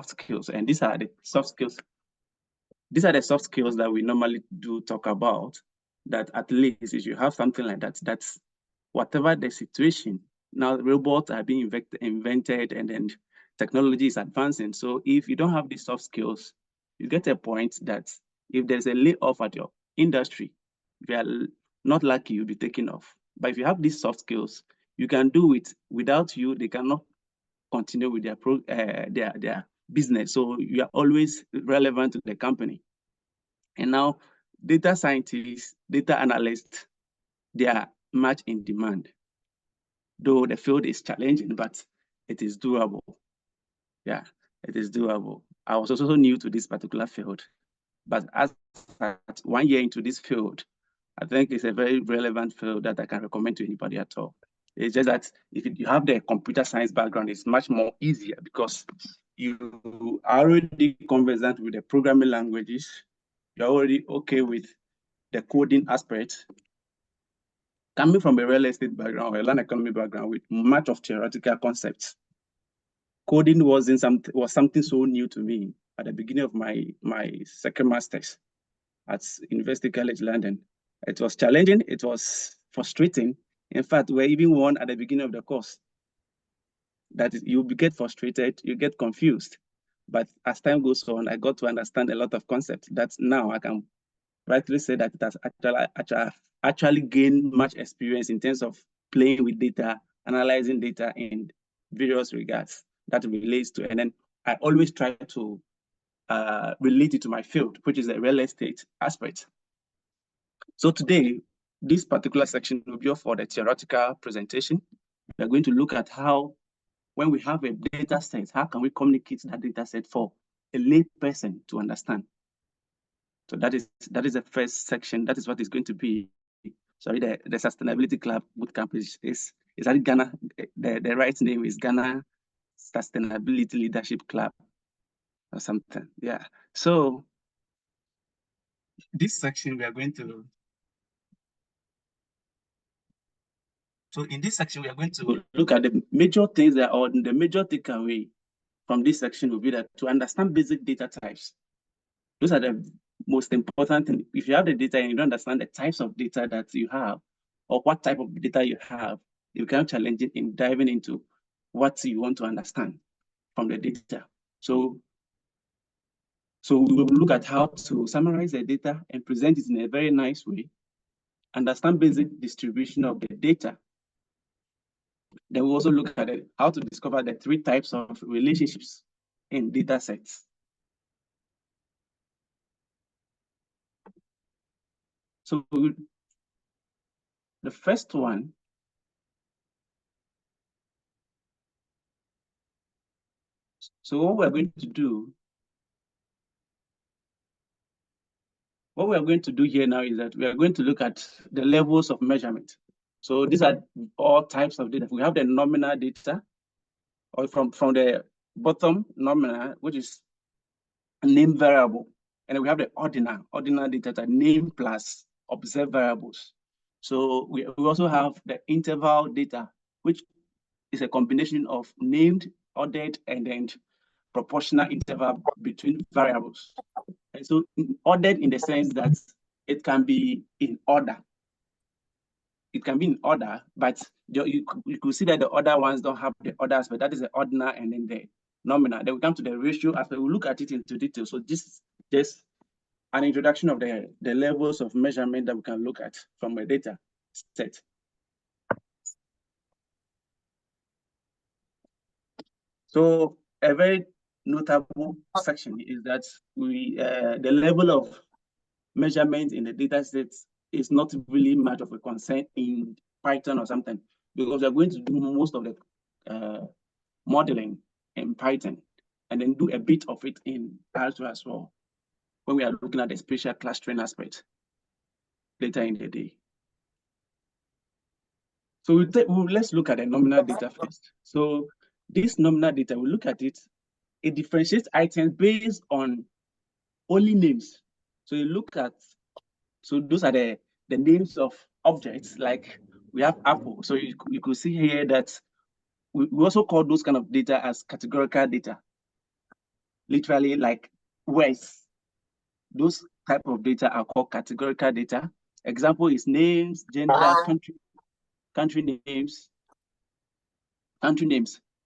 skills, and these are the soft skills. These are the soft skills that we normally do talk about, that at least if you have something like that, that's whatever the situation. Now robots are being invented and then technology is advancing. So if you don't have these soft skills, you get a point that if there's a layoff at your industry, if you are not lucky, you'll be taken off. But if you have these soft skills, you can do it. Without you, they cannot continue with their business. So you are always relevant to the company. And now data scientists, data analysts, they are much in demand. Though the field is challenging, but it is doable. Yeah, it is doable. I was also new to this particular field, but as 1 year into this field, I think it's a very relevant field that I can recommend to anybody at all. It's just that if you have the computer science background, it's much more easier because you are already conversant with the programming languages. You're already okay with the coding aspect. Coming from a real estate background or a land economy background with much of theoretical concepts, coding was something so new to me at the beginning of my second master's at University College London. It was challenging, it was frustrating. In fact, we even warned at the beginning of the course that you get frustrated, you get confused. But as time goes on, I got to understand a lot of concepts that now I can rightly say that it has actually gained much experience in terms of playing with data, analyzing data in various regards that relates to, and then I always try to relate it to my field, which is the real estate aspect. So today, this particular section will be for the theoretical presentation. We're going to look at how, when we have a data set, how can we communicate that data set for a lay person to understand? So that is the first section. That is what is going to be. Sorry, the Sustainability Club Bootcamp is at Ghana. The right name is Ghana Sustainability Leadership Club or something. Yeah. So this section we are going to. So in this section we are going to look at the major things that, or the major takeaway from this section will be that to understand basic data types. Those are the most important thing. If you have the data and you don't understand the types of data that you have, or what type of data you have, it becomes challenging in diving into what you want to understand from the data. So we will look at how to summarize the data and present it in a very nice way, understand basic distribution of the data. Then we'll also look at how to discover the 3 types of relationships in data sets. So the first one, so what we are going to do here now is that we are going to look at the levels of measurement. So these are all types of data. We have the nominal data, or from the bottom, nominal, which is a name variable. And then we have the ordinal data, that name plus observed variables. So we also have the interval data, which is a combination of named, ordered, and then proportional interval between variables. And so ordered in the sense that it can be in order. It can be in order, but you could see that the other ones don't have the order aspect. That is the ordinal and then the nominal. Then we come to the ratio aspect. We'll look at it into detail. So this is just an introduction of the levels of measurement that we can look at from a data set. So a very notable section is that the level of measurement in the data sets is not really much of a concern in Python or something, because we're going to do most of the modeling in Python and then do a bit of it in R2 as well when we are looking at the spatial clustering aspect later in the day. So let's look at the nominal data first. So this nominal data, we look at it, it differentiates items based on only names. So you look at, so those are the names of objects, like we have Apple. So you could see here that we also call those kind of data as categorical data. literally like words. Those type of data are called categorical data. Example is names, gender, country names.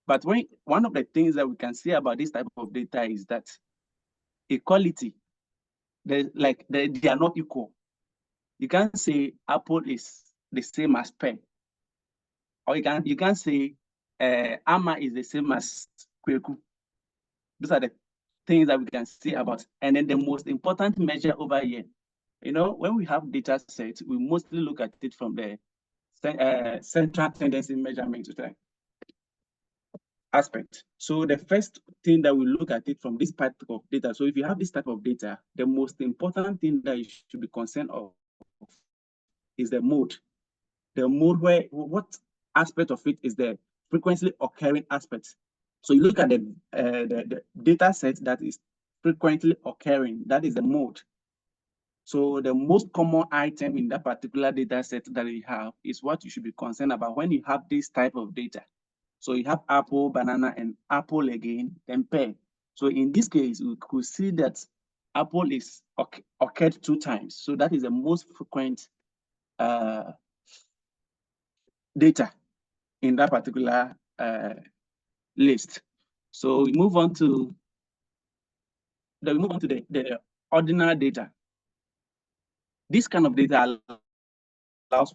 But one of the things that we can say about this type of data is that equality, they are not equal. You can't say apple is the same as pen, or you can say Ama is the same as Kweku. Those are the things that we can say about. And then the most important measure over here, when we have data sets, we mostly look at it from the central tendency measurement aspect. So the first thing that we look at it from this type of data. So if you have this type of data, the most important thing that you should be concerned of is the mode. The mode where what aspect of it is the frequently occurring aspect. So you look at the data set that is frequently occurring, that is the mode. So the most common item in that particular data set that you have is what you should be concerned about when you have this type of data. So you have apple, banana, and apple again, then pear. So in this case, we could see that apple is occurred 2 times. So that is the most frequent data in that particular list. So we move on to the ordinal data. This kind of data allows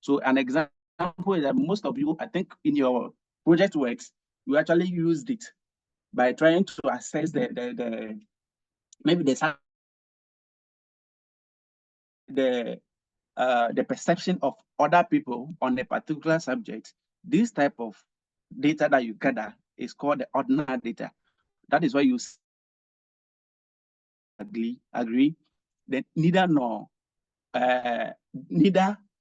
so an example is that most of you, I think in your project works, you actually used it by trying to assess maybe the perception of other people on a particular subject. This type of data that you gather is called the ordinal data. That is why you agree that neither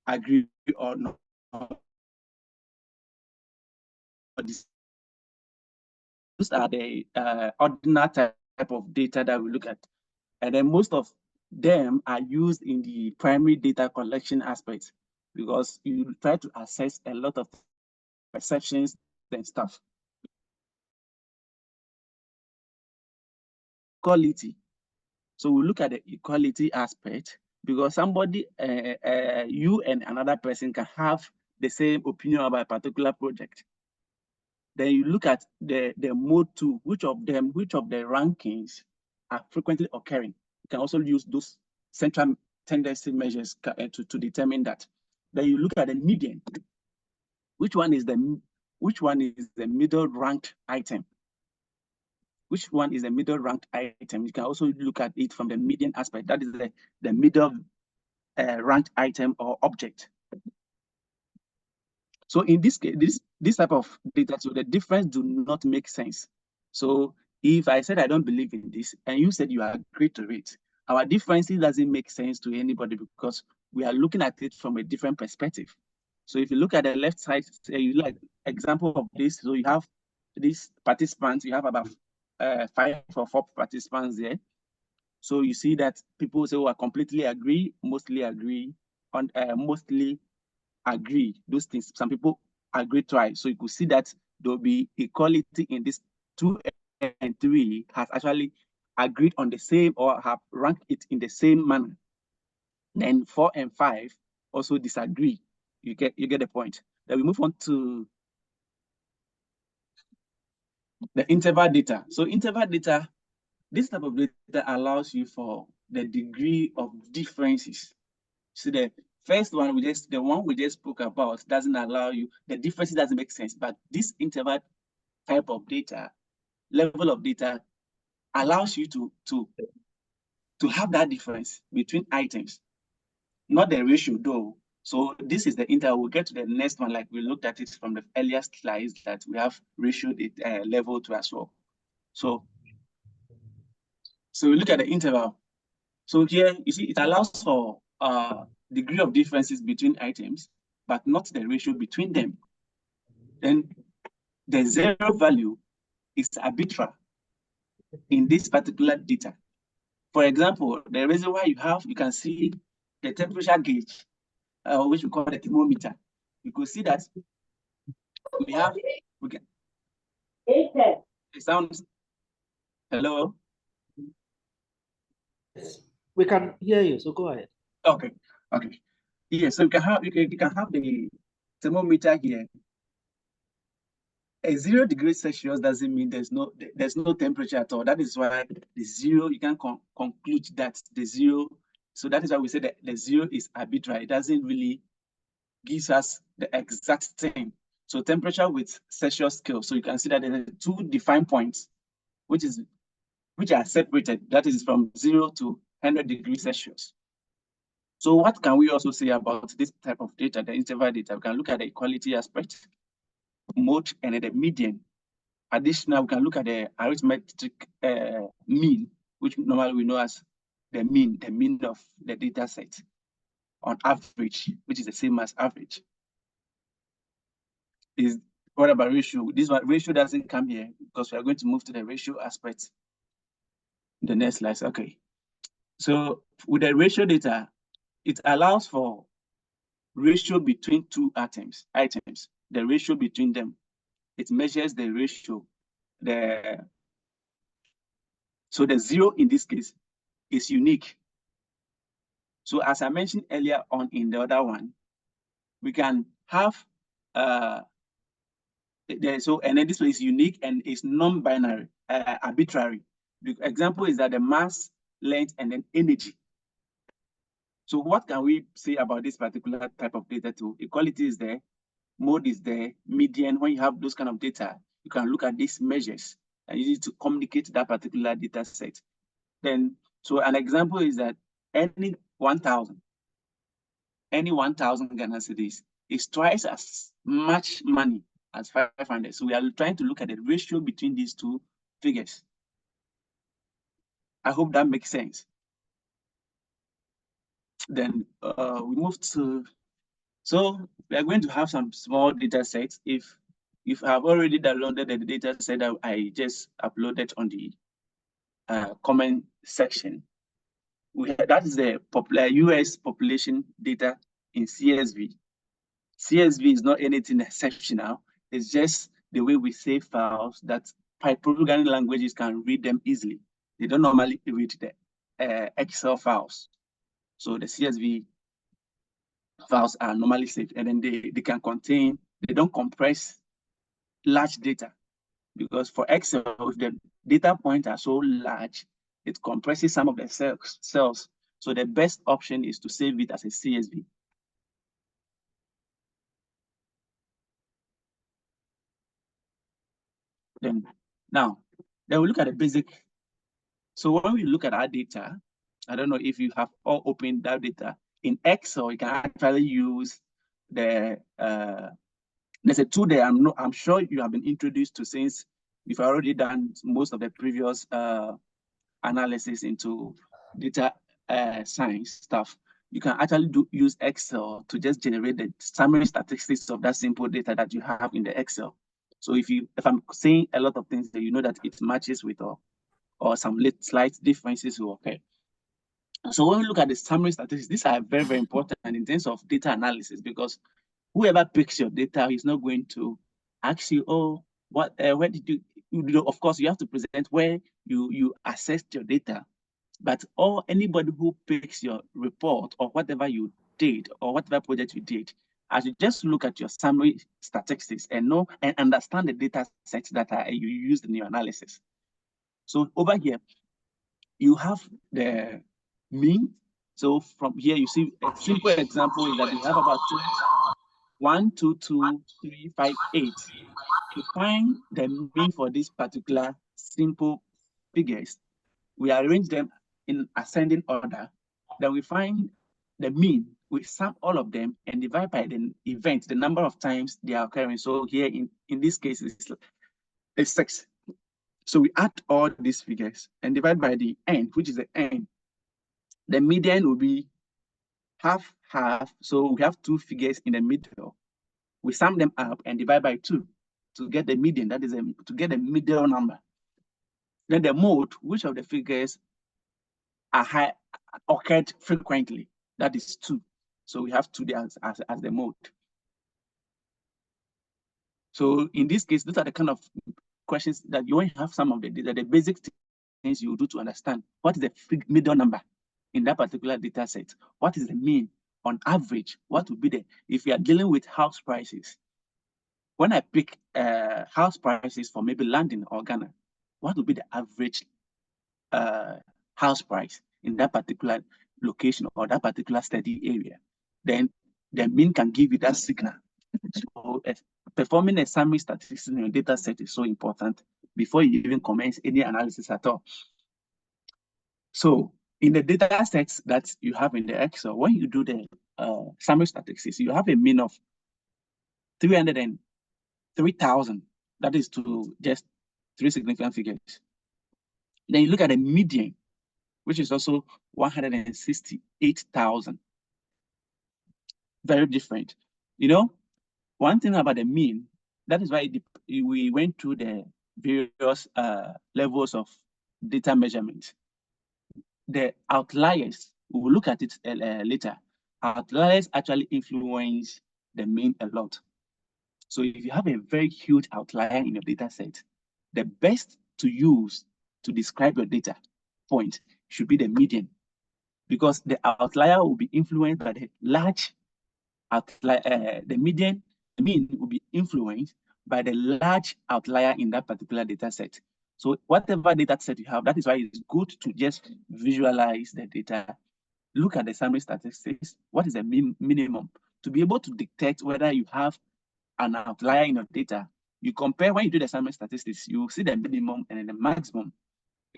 agree or not. Those are the ordinal type of data that we look at. And then most of them are used in the primary data collection aspect because you try to assess a lot of perceptions and stuff. Equality. So we look at the equality aspect because somebody, you and another person can have the same opinion about a particular project. Then you look at the mode 2, which of the rankings are frequently occurring. You can also use those central tendency measures to determine that. Then you look at the median. Which one is the middle ranked item? Which one is the middle ranked item? You can also look at it from the median aspect. That is the middle ranked item or object. So in this case, this type of data, so the difference do not make sense. So if I said I don't believe in this, and you said you agree to it, our differences doesn't make sense to anybody because we are looking at it from a different perspective. So if you look at the left side, you like example of this. So you have these participants, you have about 5 or 4 participants there. So you see that people say, "Oh, I completely agree," mostly agree, on mostly agree. Those things, some people agree twice. So you could see that there'll be equality in this 2 and 3 has actually agreed on the same or have ranked it in the same manner. Then 4 and 5 also disagree. You get the point. Then we move on to the interval data. So interval data, this type of data allows you for the degree of differences. So the first one, the one we just spoke about, doesn't allow you, the differences doesn't make sense, but this interval type of data, level of data, allows you to have that difference between items, not the ratio though. So this is the interval. We'll get to the next one, like we looked at it from the earlier slides, that we have ratio level to as well. So we look at the interval. So here you see it allows for degree of differences between items, but not the ratio between them. Then the zero value is arbitrary in this particular data. For example, the reason why you can see the temperature gauge which we call the thermometer. You could see that we can. It sounds. Hello. We can hear you, so go ahead. Okay. Yeah, so you can have the thermometer here. A 0 degrees Celsius doesn't mean there's no temperature at all. That is why the 0, you can conclude that the 0. So that is why we say that the 0 is arbitrary. It doesn't really give us the exact thing. So temperature with Celsius scale. So you can see that there are 2 defined points, which are separated. That is from 0 to 100 degrees Celsius. So what can we also say about this type of data, the interval data? We can look at the equality aspect, mode, and the median. Additionally, we can look at the arithmetic mean, which normally we know as the mean of the data set on average, which is the same as average. What about ratio? This one, ratio doesn't come here because we are going to move to the ratio aspect. The next slide. Okay. So with the ratio data, it allows for ratio between two items. The ratio between them. It measures the ratio. So the 0 in this case is unique. So as I mentioned earlier on in the other one, we can have and then this one is unique and is non-binary, arbitrary. The example is that the mass, length, and then energy. So what can we say about this particular type of data too? Equality is there, mode is there, median. When you have those kind of data, you can look at these measures and use it to communicate that particular data set. Then, so an example is that any 1,000 Ghana cedis is twice as much money as 500. So we are trying to look at the ratio between these two figures. I hope that makes sense. Then we move to, so we are going to have some small data sets. If I've already downloaded the data set that I just uploaded on the comment section, that is the US population data in CSV. CSV is not anything exceptional. It's just the way we save files that programming languages can read them easily. They don't normally read the Excel files. So the CSV files are normally saved, and then they can contain, they don't compress large data. Because for Excel, if the data points are so large, it compresses some of the cells. So the best option is to save it as a CSV. Then we look at the basic. So when we look at our data, I don't know if you have all opened that data in Excel. You can actually use the there's a tool there. I'm sure you have been introduced to since you've already done most of the previous analysis into data science stuff. You can actually use Excel to just generate the summary statistics of that simple data that you have in the Excel. So if I'm saying a lot of things that you know that it matches with or some slight differences will occur. So when we look at the summary statistics, these are very, very important in terms of data analysis, because whoever picks your data is not going to ask you, oh, where did you, of course, you have to present where you assessed your data, but anybody who picks your report or whatever you did or whatever project you did, as you just look at your summary statistics and know and understand the data sets that you used in your analysis. So over here, you have the mean. So from here, you see a simple example is that we have about 1, 2, 2, 3, 5, 8. To find the mean for this particular simple figures, we arrange them in ascending order. Then we find the mean, we sum all of them and divide by the event, the number of times they are occurring. So here in this case, it's 6. So we add all these figures and divide by the n, which is the n. The median will be half. So we have 2 figures in the middle. We sum them up and divide by 2 to get the median. That is to get the middle number. Then the mode, which of the figures are occurred frequently, that is 2. So we have 2D as the mode. So in this case, these are the kind of questions that you want to have some of the data, the basic things you do to understand what is the middle number in that particular data set. What is the mean on average? What would be the, if you are dealing with house prices, when I pick house prices for maybe London or Ghana, what would be the average house price in that particular location or that particular study area? Then the mean can give you that signal. So performing a summary statistics in your data set is so important before you even commence any analysis at all. So in the data sets that you have in the Excel, when you do the summary statistics, you have a mean of 303,000. That is to just 3 significant figures. Then you look at the median, which is also 168,000. Very different. You know, one thing about the mean, that is why we went through the various levels of data measurement. The outliers, we will look at it later. Outliers actually influence the mean a lot. So if you have a very huge outlier in your data set, the best to use to describe your data point should be the median, because the outlier will be influenced by the large outlier. The mean will be influenced by the large outlier in that particular data set. So whatever data set you have, that is why it's good to just visualize the data, look at the summary statistics, what is the minimum, to be able to dictate whether you have an outlier in your data. You compare, when you do the summary statistics, you see the minimum and the maximum.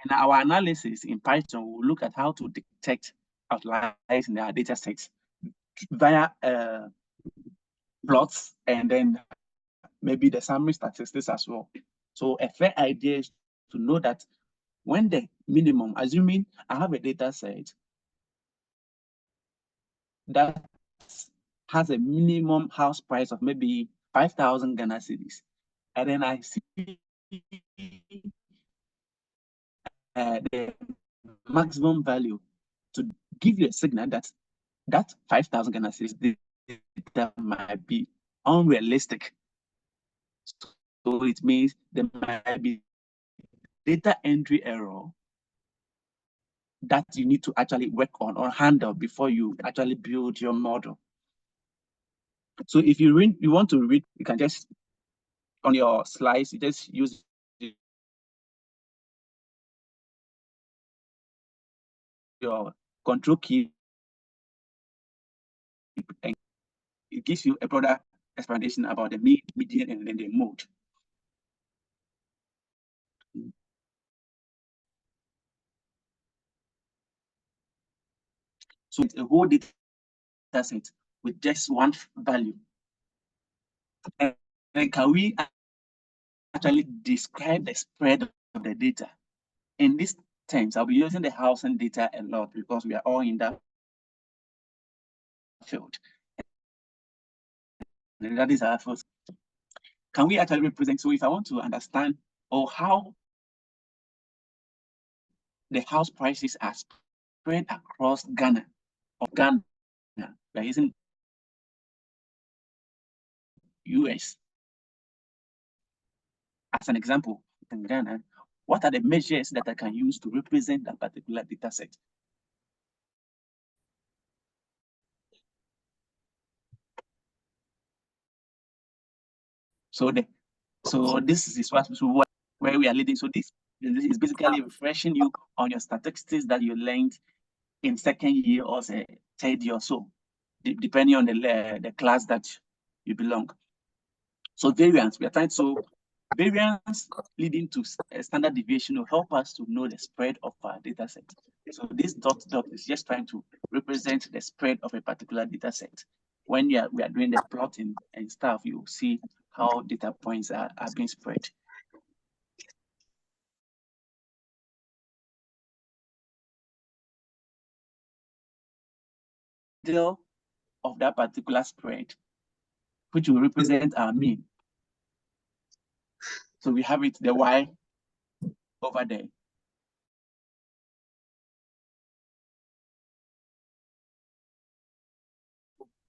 In our analysis in Python, we'll look at how to detect outliers in our data sets via plots and then maybe the summary statistics as well. So a fair idea is to know that when the minimum, assuming I have a data set that has a minimum house price of maybe 5,000 Ghana cedis, and then I see the maximum value to give you a signal that 5,000 Ghana cedis data might be unrealistic. So it means there might be data entry error that you need to actually work on or handle before you actually build your model. So if you want to read, you can just, on your slides, you just use your control key and it gives you a broader explanation about the median and then the mode. So it's a whole data set with just one value. And can we actually describe the spread of the data? In these terms, I'll be using the housing data a lot because we are all in that field. And that is our first. Can we actually represent? So if I want to understand how the house prices are spread across Ghana, we are using US as an example in Ghana. What are the measures that I can use to represent that particular data set? So this is where we are leading. So this is basically refreshing you on your statistics that you learned in second year or say third year or so, depending on the class that you belong. So variance, we are trying to variance leading to a standard deviation will help us to know the spread of our data set. So this dot is just trying to represent the spread of a particular data set. When we are doing the plotting and stuff, you see how data points are being spread. Deal of that particular spread, which will represent our mean. So we have it, the Y over there.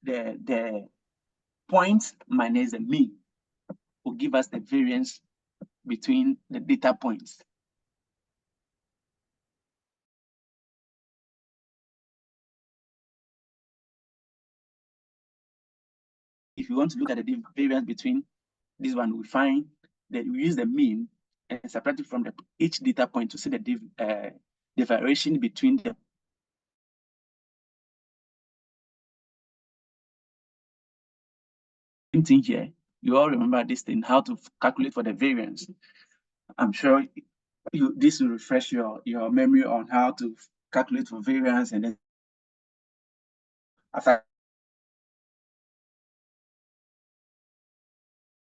the point minus the mean will give us the variance between the data points. If you want to look at the variance between this one, we find that we use the mean and separate it from each data point to see the variation between the same thing here. You all remember this thing, how to calculate for the variance. I'm sure this will refresh your memory on how to calculate for variance, and then after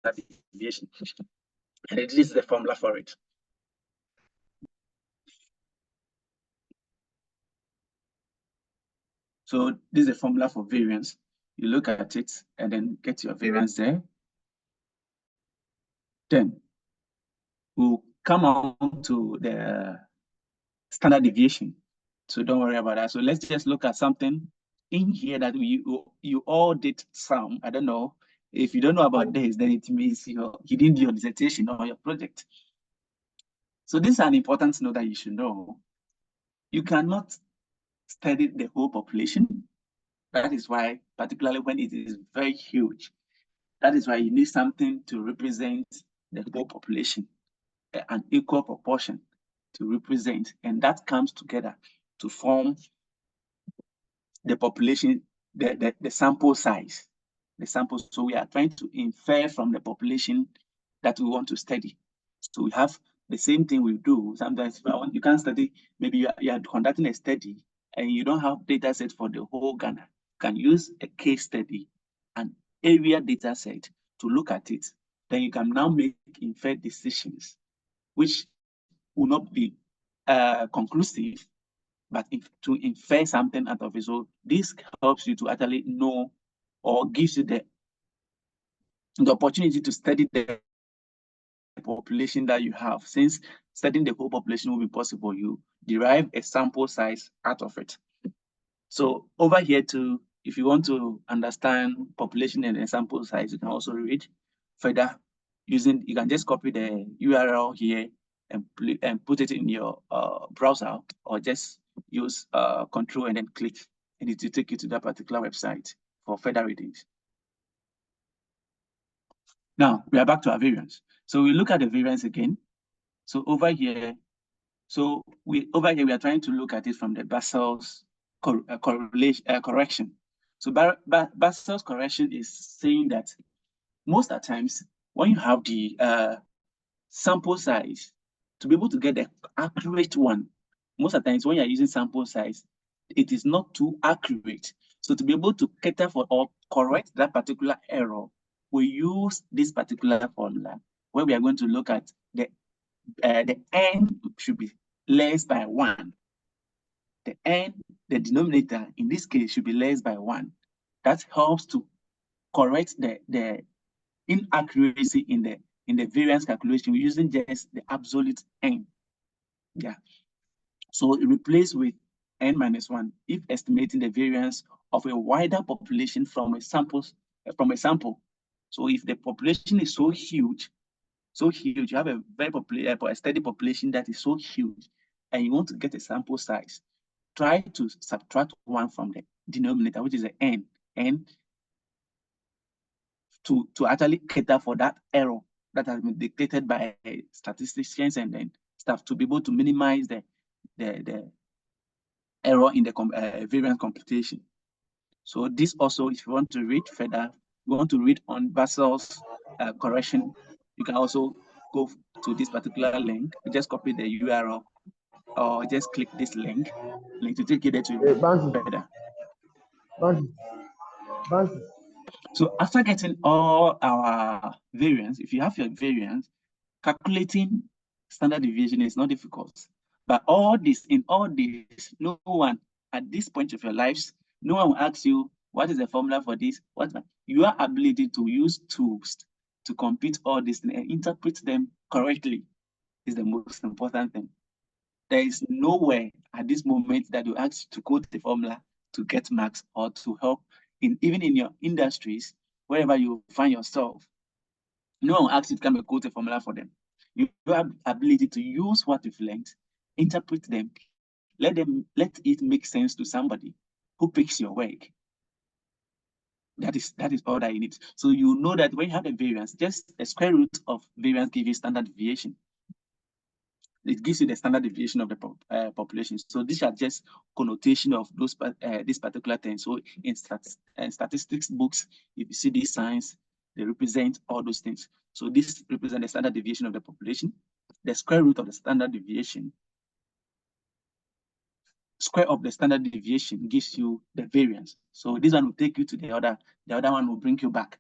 that deviation. And this is the formula for it. So this is the formula for variance. You look at it and then get your variance there. Then we'll come on to the standard deviation. So don't worry about that. So let's just look at something in here that you all did some. I don't know. If you don't know about this, then it means you didn't do your dissertation or your project. So this is an important note that you should know. You cannot study the whole population. That is why, particularly when it is very huge, that is why you need something to represent the whole population, an equal proportion to represent, and that comes together to form the population, the sample size, the sample. So we are trying to infer from the population that we want to study. So we have the same thing we do. Sometimes you can't study, maybe you are conducting a study and you don't have data set for the whole Ghana. You can use a case study, an area data set to look at it. Then you can now make inferred decisions, which will not be conclusive, but to infer something out of it. So this helps you to actually know, or gives you the opportunity to study the population that you have. Since studying the whole population will be possible, you derive a sample size out of it. So over here too, if you want to understand population and a sample size, you can also read further using, you can just copy the URL here and put it in your browser, or just use control and then click, and it will take you to that particular website for further readings. Now we are back to our variance. So we look at the variance again. So over here, we are trying to look at it from the Basel's correction. So Basel's correction is saying that most of the times when you have the sample size, to be able to get the accurate one, most of the times when you're using sample size, it is not too accurate. So to be able to cater for or correct that particular error, we use this particular formula where we are going to look at the n should be less by 1. The n, the denominator in this case, should be less by 1. That helps to correct the inaccuracy in the variance calculation using just the absolute n. Yeah. So replace with n minus 1 if estimating the variance of a wider population from a sample. So if the population is so huge, you have a very steady population that is so huge, and you want to get a sample size, try to subtract 1 from the denominator, which is the n, to actually cater for that error that has been dictated by statisticians and then stuff, to be able to minimize the error in the variance computation. So this also, if you want to read further, you want to read on Basel's correction, you can also go to this particular link. You just copy the URL or just click this link to take you there to read further. So after getting all our variance, if you have your variance, calculating standard deviation is not difficult. But in all this, no one at this point of your lives, no one will ask you, what is the formula for this? Your ability to use tools to compute all this and interpret them correctly is the most important thing. There is nowhere at this moment that will ask you to quote the formula to get marks or to help even in your industries, wherever you find yourself, no one asks you to come and quote a formula for them. You have ability to use what you've learned, interpret them, let it make sense to somebody who picks your work. That is all that you need. So you know that when you have a variance, just a square root of variance gives you standard deviation. It gives you the standard deviation of the population. So these are just connotation of those this particular thing. So in statistics books, if you see these signs, they represent all those things. So this represents the standard deviation of the population. The square root of the standard deviation, square of the standard deviation gives you the variance. So this one will take you to the other one will bring you back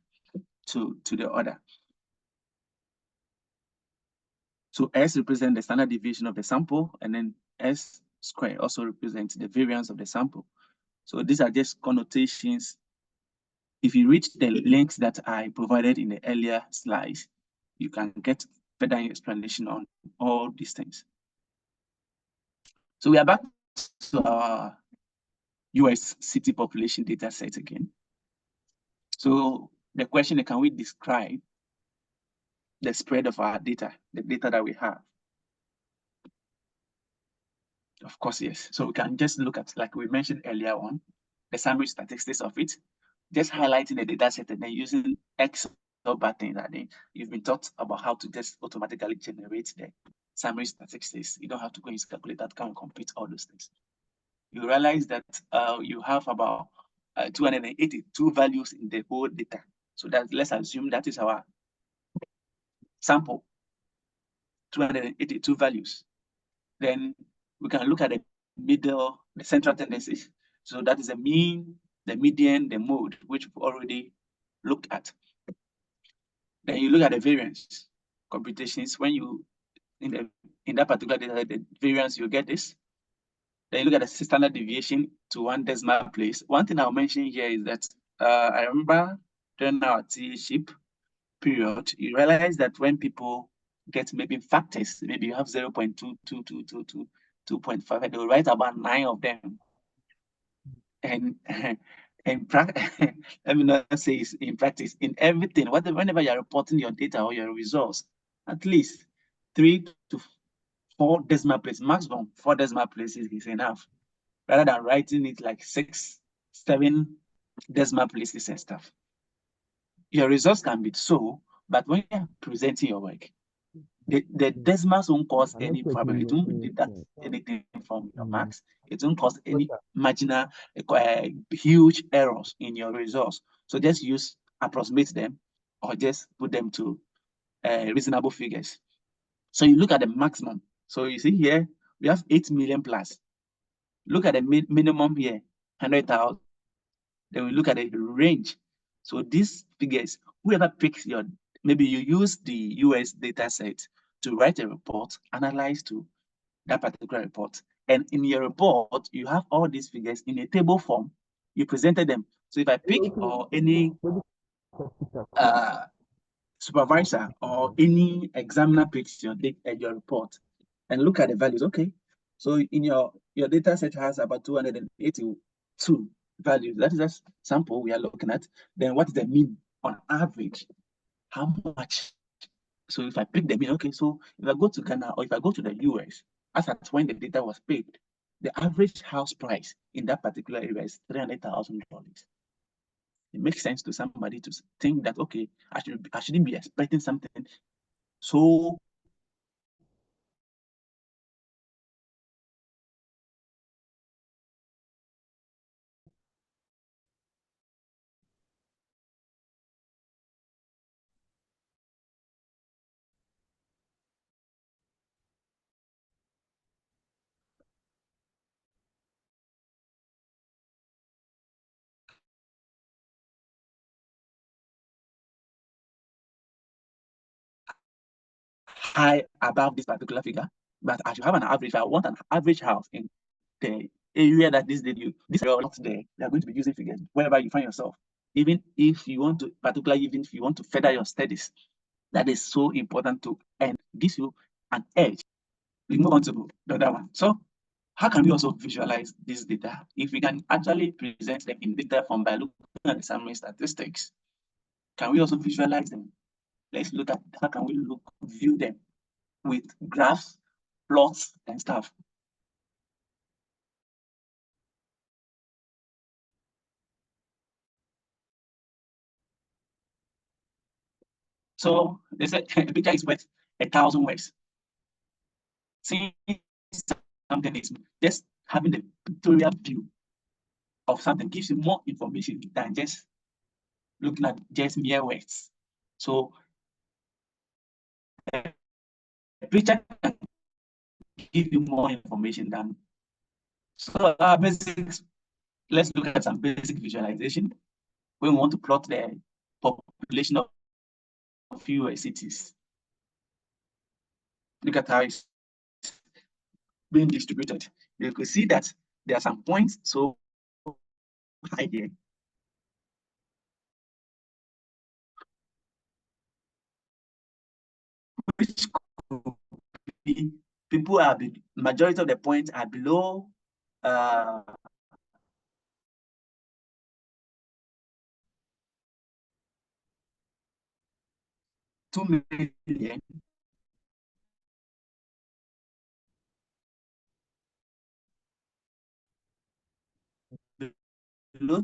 to the other. So S represents the standard deviation of the sample, and then S square also represents the variance of the sample. So these are just connotations. If you read the links that I provided in the earlier slides, you can get further explanation on all these things. So we are back to our US city population data set again. So the question is, can we describe the spread of our data, the data that we have? Of course, yes. So we can just look at, like we mentioned earlier on, the summary statistics of it, just highlighting the data set and then using Excel button that you've been taught about how to just automatically generate the summary statistics. You don't have to go use calculator to come and compute all those things. You realize that you have about 282 values in the whole data. So that, let's assume that is our sample, 282 values. Then we can look at the middle, the central tendencies. So that is the mean, the median, the mode, which we've already looked at. Then you look at the variance computations. When you, in that particular data, the variance, you get this. Then you look at the standard deviation to one decimal place. One thing I'll mention here is that I remember during our T-ship period, you realize that when people get maybe factors, maybe you have 0.2222, 2.5, and they will write about 9 of them. And let me not say it's in practice, in everything, whenever you're reporting your data or your results, at least 3 to 4 decimal places, maximum 4 decimal places is enough, rather than writing it like 6, 7 decimal places and stuff. Your results can be so, but when you're presenting your work, the decimals won't cause any problem. It won't deduct anything from your marks. It won't cause any marginal, huge errors in your results. So just approximate them, or just put them to reasonable figures. So you look at the maximum. So you see here, we have 8 million plus. Look at the minimum here, 100,000. Then we look at the range. So these figures, whoever picks maybe you use the US data set to write a report, analyze to that particular report. And in your report, you have all these figures in a table form. You presented them. So if I pick or any supervisor or any examiner picks your report and look at the values, okay. So in your data set has about 282 values. That is a sample we are looking at. Then what is the mean on average? How much? So if I pick the mean, okay, so if I go to Ghana or if I go to the US, as at when the data was picked, the average house price in that particular area is $300,000. It makes sense to somebody to think that, okay, I shouldn't be expecting something so high above this particular figure, but I should have an average. If I want an average house in the area that this area not there, they are going to be using figures wherever you find yourself. Even if you want to, particularly even if you want to further your studies, that is so important to and gives you an edge. We move on to the other one. So How can we also visualize this data? If we can actually present them in data form by looking at the summary statistics, can we also visualize them? Let's look at how can we view them with graphs, plots, and stuff. So they said a picture is worth 1,000 words. Seeing something is just having the pictorial view of something gives you more information than just looking at just mere words. So a picture can give you more information than. So our basics, let's look at some basic visualization. We want to plot the population of fewer cities. Look at how it's being distributed. You could see that there are some points so high here. Which could be, people are, majority of the points are below 2 million. Below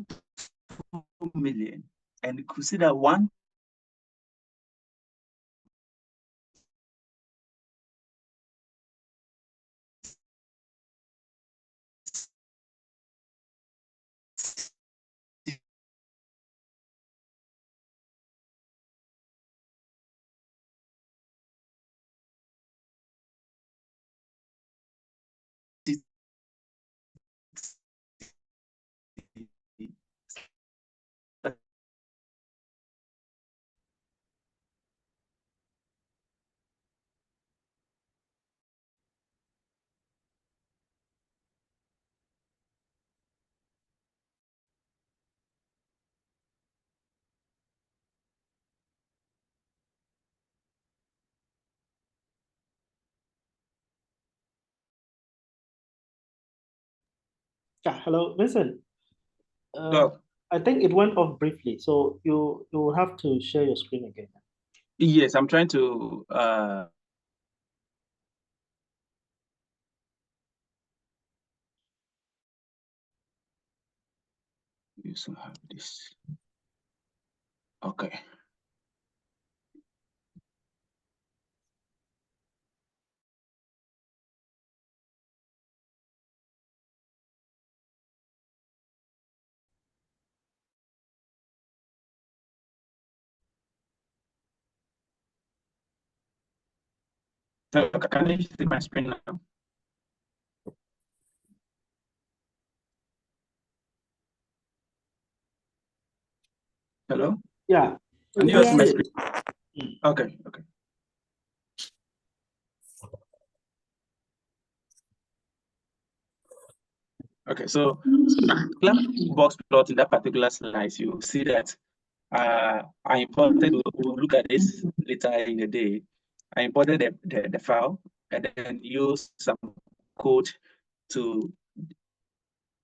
2 million, and you could see that one Yeah, hello, Vincent. Oh, I think it went off briefly, so you will have to share your screen again. yes, I'm trying to you also have this. Okay. So can you see my screen now? Hello? Yeah. Can you see my Yes. screen? Okay, okay. Okay, so box plot in that particular slide, you see that I imported, we'll look at this later in the day. I imported the file and then used some code to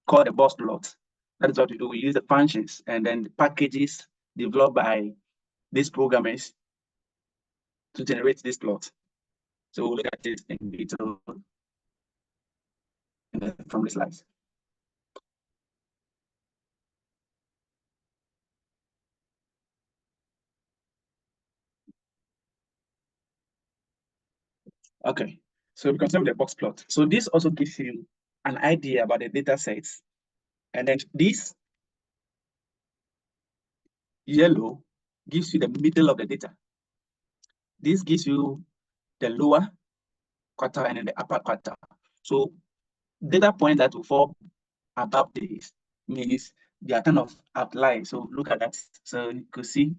call the box plot. That is what we do. We use the functions and then the packages developed by these programmers to generate this plot. So we'll look at it in detail from the slides. Okay, so we continue with the box plot. So this also gives you an idea about the data sets. And then this yellow gives you the middle of the data. This gives you the lower quarter and then the upper quarter. So data points that will fall above this means they are kind of outlier. So look at that. So you could see.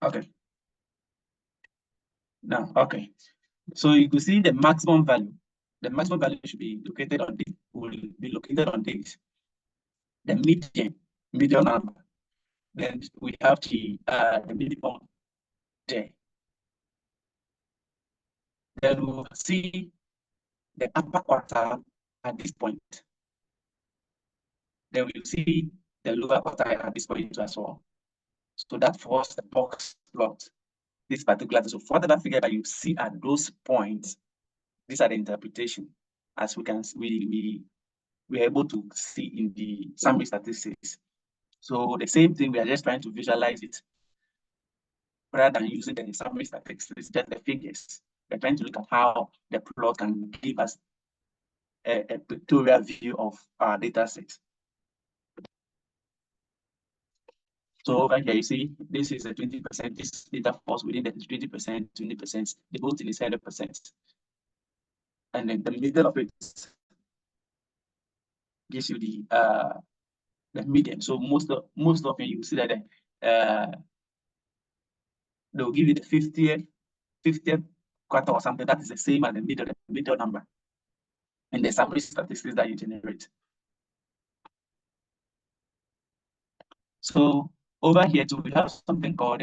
Okay. Now, okay. So you could see the maximum value. The maximum value should be located on this, will be located on this. The median number. Then we have the minimum there. then we'll see the upper quartile at this point. Then we'll see the lower quartile at this point as well. So that forms the box plot. This particular, so for whatever figure that you see at those points, these are the interpretation, as we can we're able to see in the summary statistics. So the same thing, we are just trying to visualize it rather than using the summary statistics, just the figures. We're trying to look at how the plot can give us a pictorial view of our data set. So over here, you see, this is a 20%, this data falls within the 20%, 20%, the whole thing is 100%. And then the middle of it gives you the median. So most of it, you see that they'll give you the 50th quarter or something that is the same as the middle number and the summary statistics that you generate. So over here too, we have something called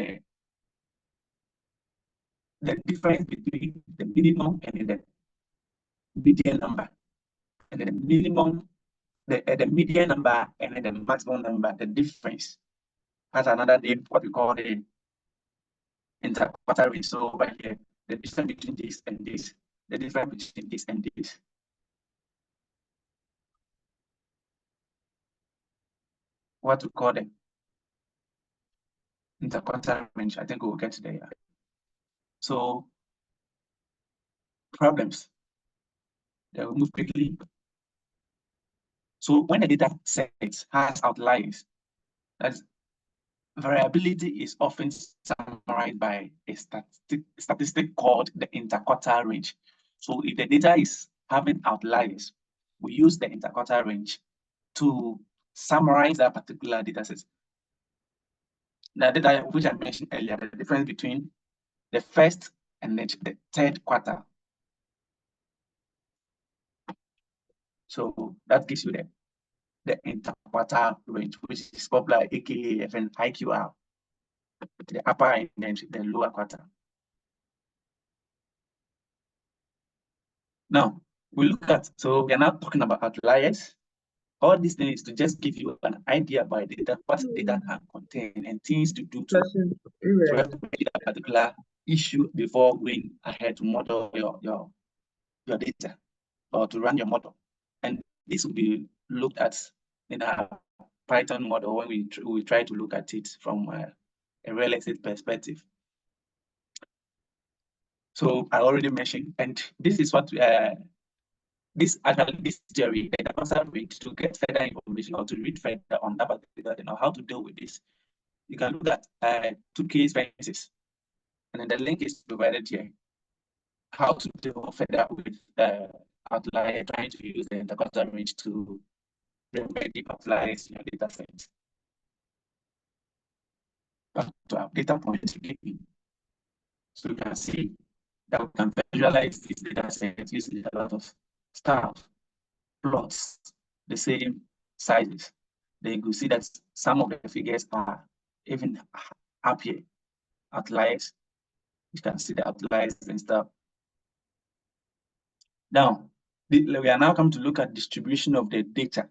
the difference between the minimum and the median number. And then the minimum, the median number and then the maximum number, the difference has another name, what we call the interquartile range. So over here, the difference between this and this, the difference between this and this. What we call the interquartile range. I think we'll get there. So problems. They will move quickly. So when the data set has outliers, that's variability is often summarized by a statistic called the interquartile range. So if the data is having outliers, we use the interquartile range to summarize that particular data set. The data which I mentioned earlier, the difference between the first and the third quarter. So that gives you the interquartile range, which is popular, aka FN IQR, the upper and then the lower quarter. Now we look at, so we are now talking about outliers. All these things to just give you an idea about data, what data can contain, and things to do to recognize a particular issue before going ahead to model your data or to run your model. And this will be looked at in a Python model when we try to look at it from a real estate perspective. So I already mentioned, and this is what this theory, the concept range, to get further information or to read further on that particular, how to deal with this. You can look at two case variances, and then the link is provided here. How to deal further with outlier, trying to use the interquartile range to remedy outliers in your data set. Back to our data points again. So you can see that we can visualize this data set using a lot of stuff, plots, the same sizes. Then you can see that some of the figures are even up here, outliers. You can see the outliers and stuff. Now, we are now come to look at distribution of the data.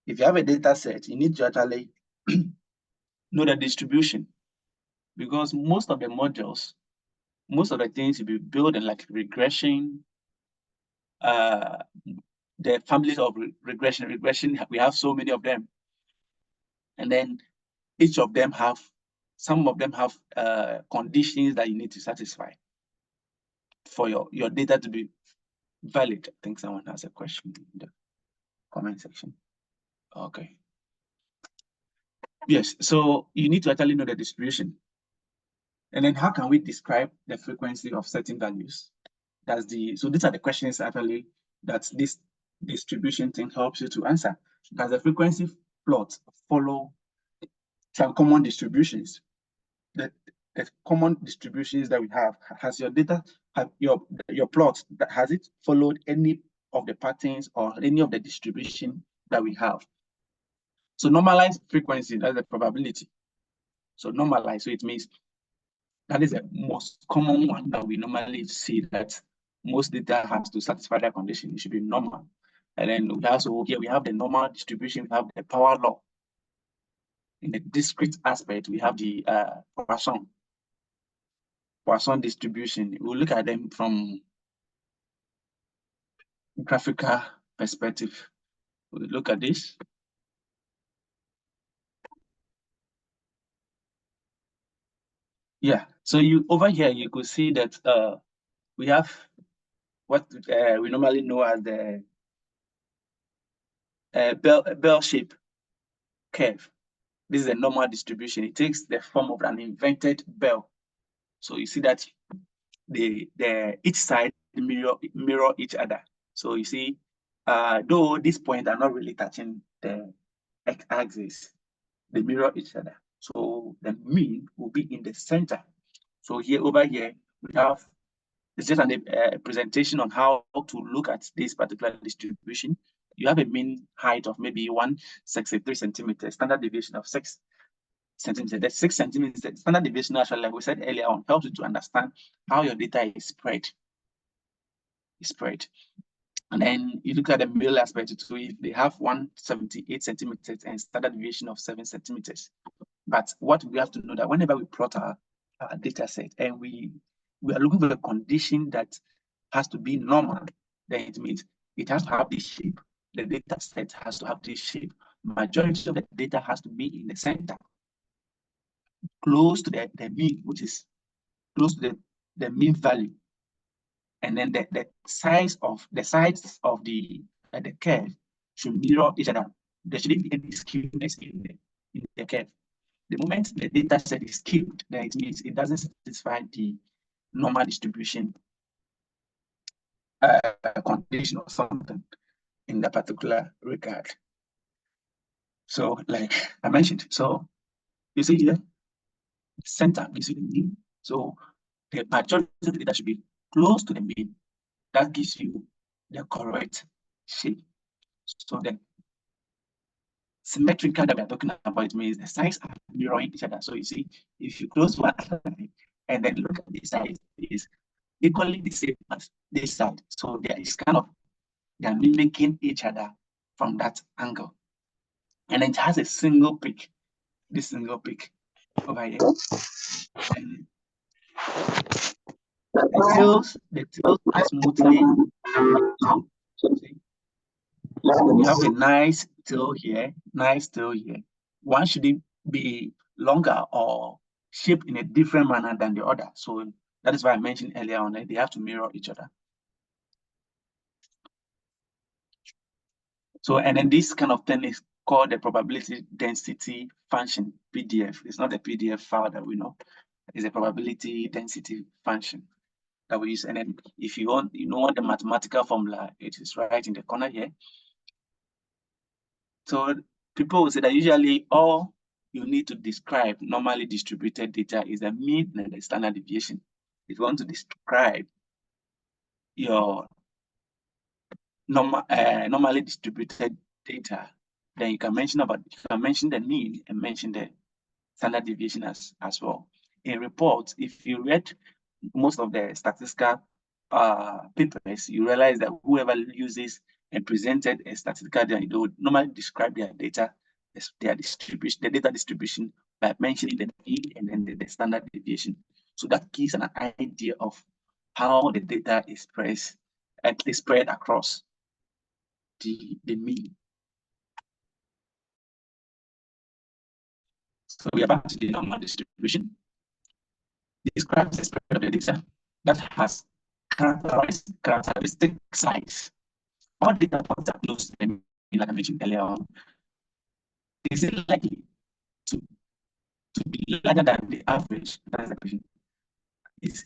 If you have a data set, you need to actually know the distribution, because most of the modules, most of the things you be building like regression, the families of regression, we have so many of them. And then each of them have, some of them have conditions that you need to satisfy for your data to be valid. I think someone has a question in the comment section. Okay. Yes, so you need to actually know the distribution. And then how can we describe the frequency of certain values? So these are the questions actually that this distribution thing helps you to answer. Because the frequency plots follow some common distributions. The common distributions that we have, has your data, have your plot, that has it followed any of the patterns or any of the distribution that we have? So normalized frequency, that's the probability. So normalized, so it means That is the most common one that we normally see, that most data has to satisfy that condition. It should be normal. And then we also, here we have the normal distribution, we have the power law. In the discrete aspect, we have the Poisson distribution. We'll look at them from graphical perspective. We'll look at this. Yeah, so over here, you could see that we have what we normally know as the bell shape curve. This is a normal distribution. It takes the form of an inverted bell. So you see that each side mirror each other. So you see, though these points are not really touching the x-axis, they mirror each other. So the mean will be in the center. So over here, we have, it's just a presentation on how to look at this particular distribution. You have a mean height of maybe 163 centimeters, standard deviation of 6 centimeters. The 6 centimeters, standard deviation, actually, like we said earlier on, helps you to understand how your data is spread. And then you look at the middle aspect too, if they have 178 centimeters and standard deviation of 7 centimeters. But what we have to know that whenever we plot our data set and we are looking for a condition that has to be normal, then it means it has to have this shape. The data set has to have this shape. Majority of the data has to be in the center, close to the mean, which is close to the mean value. And then the sides of the curve should mirror each other. There shouldn't be any skewness in the curve. The moment the data set is skewed, then it means it doesn't satisfy the normal distribution condition or something in that particular regard. So, like I mentioned, so you see here, center gives you the mean. So the majority of the data should be close to the mean. That gives you the correct shape. So the symmetrical that we are talking about means the sides are mirroring each other. So you see, if you close one and then look at this side, it is equally the same as this side. So there is they are mimicking each other from that angle. And it has a single peak, this single peak over here. And the tails are smoothly. You have a nice tail here, One shouldn't be longer or shaped in a different manner than the other. So that is why I mentioned earlier on that they have to mirror each other. So, and then this kind of thing is called the probability density function, PDF. It's not a PDF file that we know. It's a probability density function that we use. And then if you want the mathematical formula, it is right in the corner here. So people will say that usually all you need to describe normally distributed data is the mean and the standard deviation. If you want to describe your normally distributed data, then you can mention the mean and mention the standard deviation as well. In reports, if you read most of the statistical papers, you realize that whoever uses and presented a statistical data, they would normally describe their data, their distribution, the data distribution by mentioning the mean and then the standard deviation. So that gives an idea of how the data is spread across the mean. So we are back to the normal distribution. Describes the spread of the data that has characteristic size. All data points are close to the mean, like I mentioned earlier on. Is it likely to be larger than the average? That is the question. Is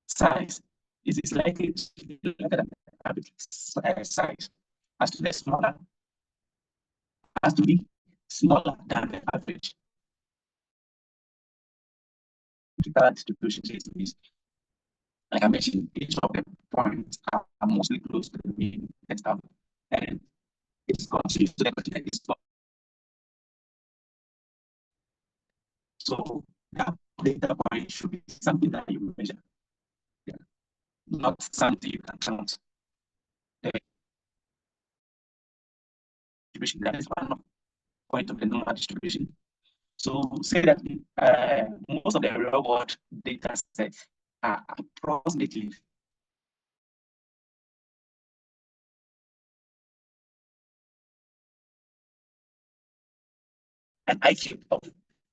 size is likely to be larger than the average size? Has to be smaller than the average. That distribution is, like I mentioned, each of the points are mostly close to the mean, and it's continues to the so yeah, data point should be something that you measure, not something you can count. The distribution, that is one point of the normal distribution. So say that most of the real world data sets are approximately an IQ of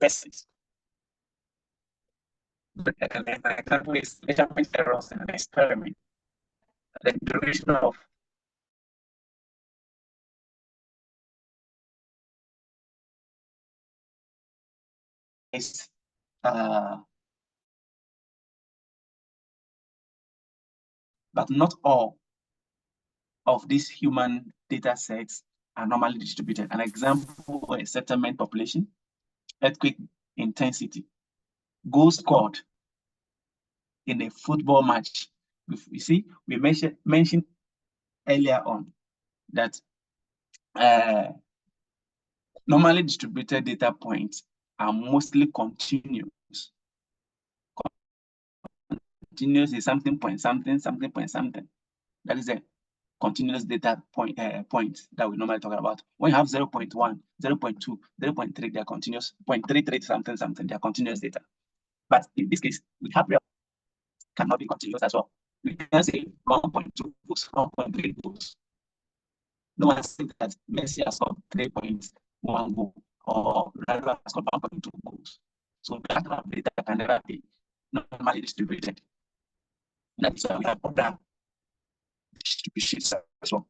persons. But an example is measurement errors in an experiment. The duration of is but not all of these human data sets are normally distributed. An example, a settlement population, earthquake intensity, goals scored in a football match. You see, we mentioned earlier on that normally distributed data points are mostly continuous. Continuous is something point something, something point something. That is a continuous data point that we normally talk about. When you have 0.1, 0.2, 0.3, they are continuous. 0.33 something something, they are continuous data. But in this case, we have cannot be continuous as well. We can say 1.2 goals, 1.3 goals. No one said that Messi has got 3.1 goals or Ronaldo has got 1.2 goals. So that kind of data can never be normally distributed. That's why we have other distributions as well.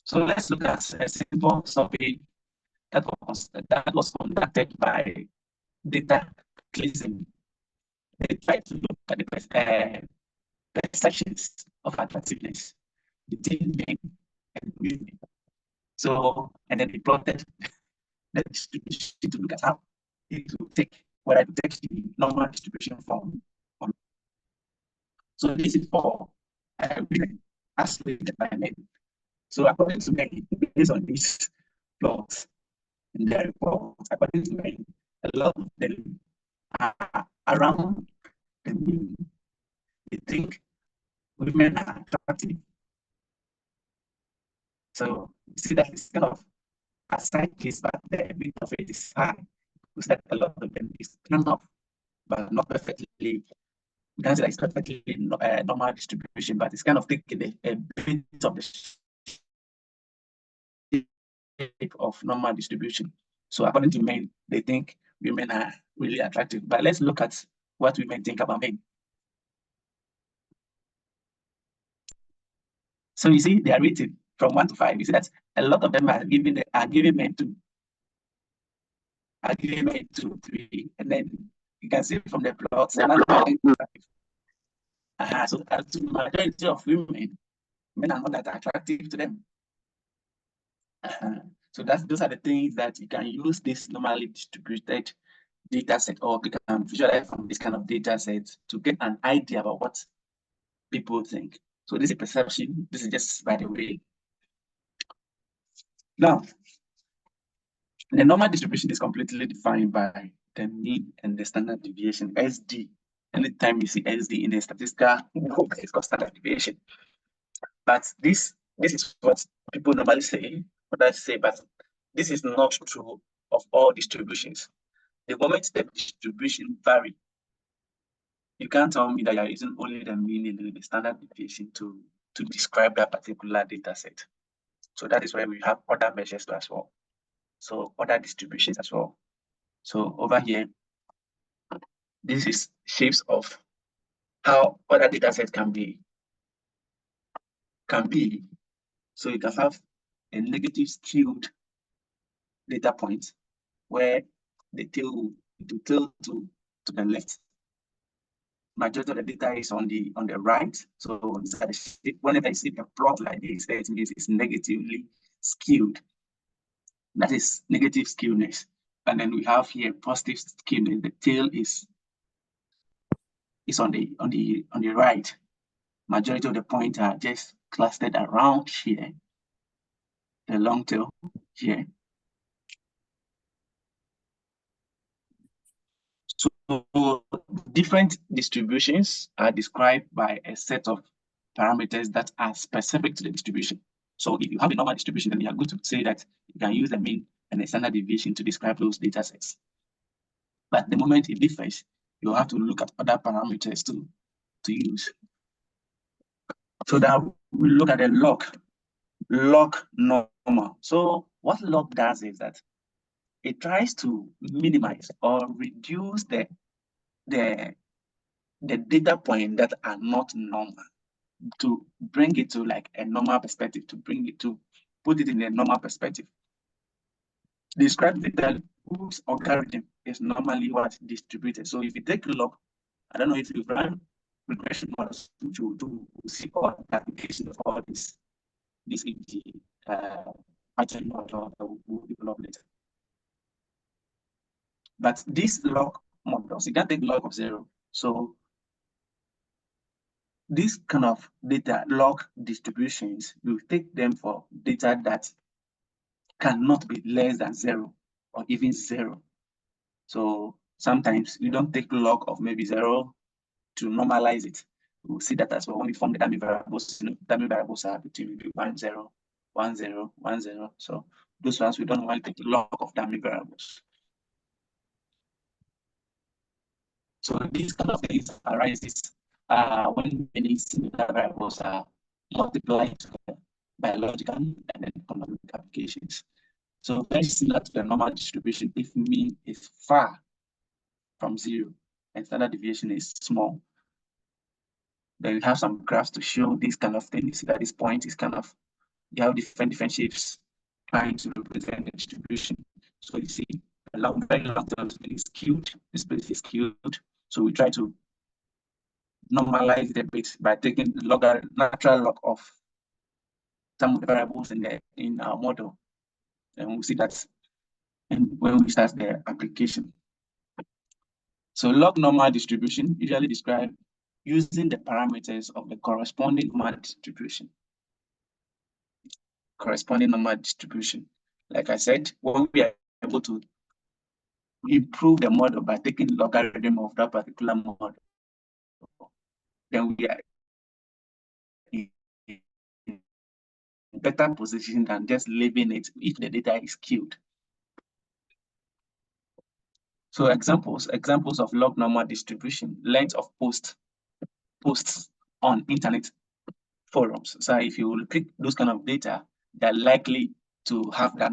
So let's look at a simple survey that was conducted by Data Cleansing. They tried to look at the perceptions of attractiveness between men and women. So, and then they plotted the distribution to look at how it will take what I take the normal distribution form. So this is for women as rated by men. So according to me, based on these plots in their reports, according to me, a lot of them are around the mean. They think women are attractive. So you see that it's kind of a side case, but the rate of it is high. We said a lot of them is enough, but not perfectly. We can't say that it's perfectly normal distribution, but it's kind of taking a bit of the shape of normal distribution. So according to men, they think women are really attractive. But let's look at what women think about men. So you see, they are rated from 1 to 5. You see that a lot of them are giving men 2. Are giving men 2, 3, and then you can see from the plots. So as to the majority of women, men are not that attractive to them. So those are the things that you can use this normally distributed data set, or you can visualize from this kind of data set to get an idea about what people think. So this is perception. This is just by the way. Now, the normal distribution is completely defined by the mean and the standard deviation, SD. Anytime you see SD in a statistical book, it's called standard deviation. But this is what people normally say, but this is not true of all distributions. The moment the distribution vary, you can't tell me that you're using only the mean and the standard deviation to describe that particular data set. So that is where we have other measures as well. So other distributions as well. So over here, this is shapes of how other data sets can be. So you can have a negative skewed data point where the tail to the left. Majority of the data is on the right. So whenever you see a plot like this, that means it's negatively skewed. That is negative skewness. And then we have here positive skewness. The tail is on the right. Majority of the points are just clustered around here. The long tail here. So different distributions are described by a set of parameters that are specific to the distribution. So if you have a normal distribution, then you are going to say that you can use the mean and the standard deviation to describe those data sets. But the moment it differs, you have to look at other parameters to use. So that we look at the log normal. So what log does is that it tries to minimize or reduce the data point that are not normal, to bring it to like a normal perspective, put it in a normal perspective. Describe data whose algorithm is normally what distributed. So if you take log, I don't know if you've run regression models to see all the application of all this in the pattern model that we'll develop later. But these log models, you can't take log of 0. So this kind of data log distributions, you take them for data that cannot be less than 0 or even 0. So sometimes you don't take log of maybe 0 to normalize it. We'll see that as well when we form the dummy variables. Dummy variables are between 1, 0, 1, 0, 1, 0. So those ones we don't want to take log of dummy variables. So these kind of things arises when many similar variables are multiplied together biologically and then economic applications. So very similar to the normal distribution, if mean is far from 0 and standard deviation is small, then we have some graphs to show this kind of thing. You see that this point is kind of, you have different shapes trying to represent the distribution. So you see a very long term is skewed, this place is skewed. So we try to normalize it a bit by taking the natural log of some variables in our model. And we'll see that when we start the application. So log normal distribution usually described using the parameters of the corresponding normal distribution. Corresponding normal distribution. Like I said, when we are able to improve the model by taking the logarithm of that particular model, then we are in better position than just leaving it if the data is skewed. So examples of log normal distribution: length of posts on internet forums. So if you click those kind of data, they're likely to have that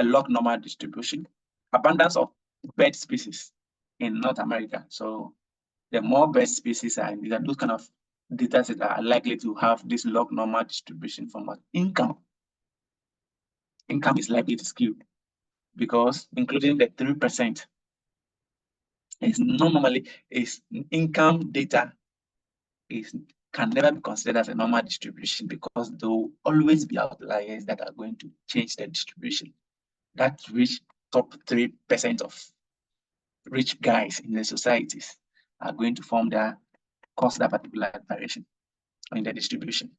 log normal distribution. Abundance of bird species in North America. So the more bird species are in those kind of data sets are likely to have this log normal distribution. From income is likely to skew because including the 3% is income data can never be considered as a normal distribution because there will always be outliers that are going to change the distribution. That rich top 3% of rich guys in the societies are going to cause that particular variation in the distribution.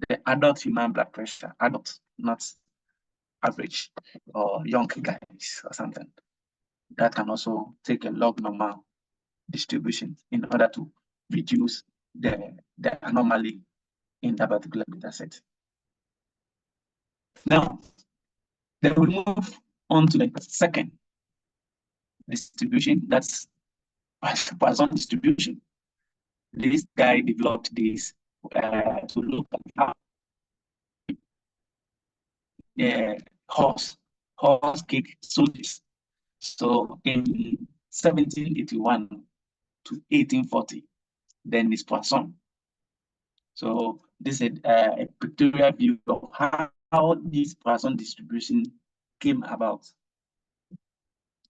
The adult human blood pressure, adult, not average or young guys or something, that can also take a log normal distribution in order to reduce the anomaly in that particular data set. Now, then we move on to the second distribution, that's Poisson distribution. This guy developed this to look at how horse kick soldiers. So in 1781 to 1840, then this Poisson. So this is a pictorial view of how this Poisson distribution came about.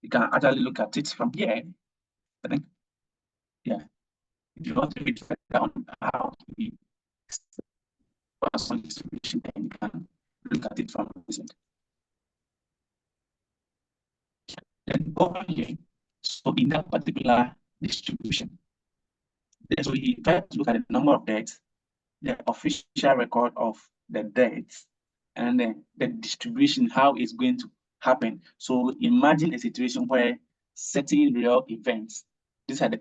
You can actually look at it from here. I think, yeah. If you want to read down how the Poisson distribution, then you can look at it from this end. Then over here, so in that particular distribution, so he tried to look at the number of deaths, the official record of the deaths, and then the distribution, how it's going to happen. So imagine a situation where certain real events These are the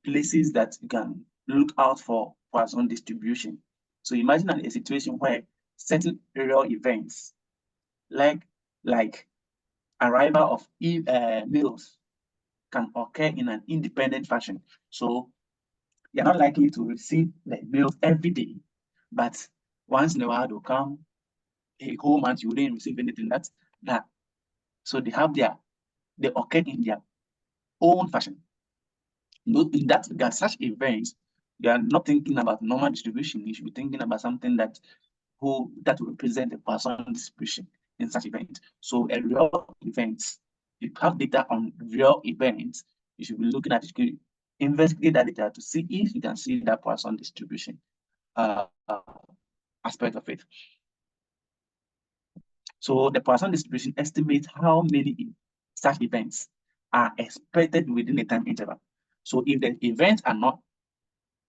places that you can look out for Poisson distribution. So imagine a situation where certain real events, like arrival of meals, can occur in an independent fashion. So you're not likely to receive the meals every day, but once in a while they'll come. A whole month you wouldn't receive anything. That's that. So they occur in their own fashion. In that regard, such events, you are not thinking about normal distribution. You should be thinking about something that will represent a Poisson distribution in such events. So a real events, if you have data on real events, you should be looking at it, investigate that data to see if you can see that Poisson distribution aspect of it. So the Poisson distribution estimates how many such events are expected within a time interval. So if the events are not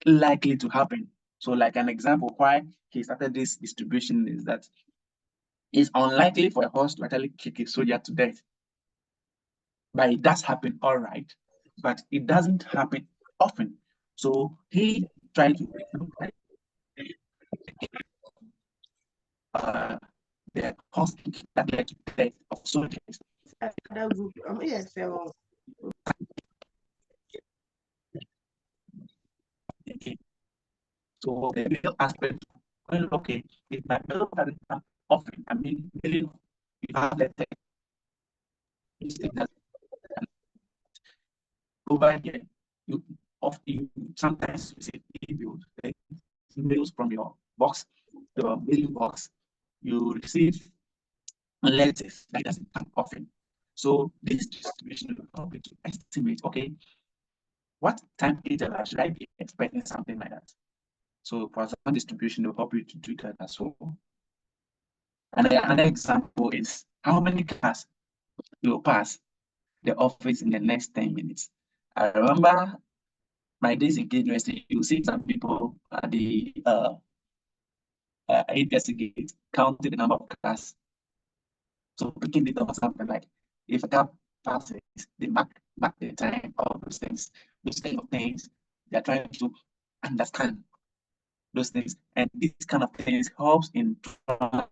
likely to happen, so like an example why he started this distribution is that it's unlikely for a horse to actually kick a soldier to death. But it does happen, all right, but it doesn't happen often. So he tried to look at the horse that led to the death of soldiers. Okay. So the real aspect, well, okay, if my bill doesn't come often, I mean, really, you have the tech, over here, you sometimes receive emails from your box, the mailing box, you receive letters that doesn't come often. So this distribution will help you to estimate, okay, what time interval should I be expecting something like that? So Poisson distribution will help you to do that as well. And another example is how many cars will pass the office in the next 10 minutes. I remember my days in university, you see some people at the investigate counting the number of cars. So picking it up or something like if a car passes, they mark the time, all those things, those kind of things. They're trying to understand those things. And this kind of things helps in the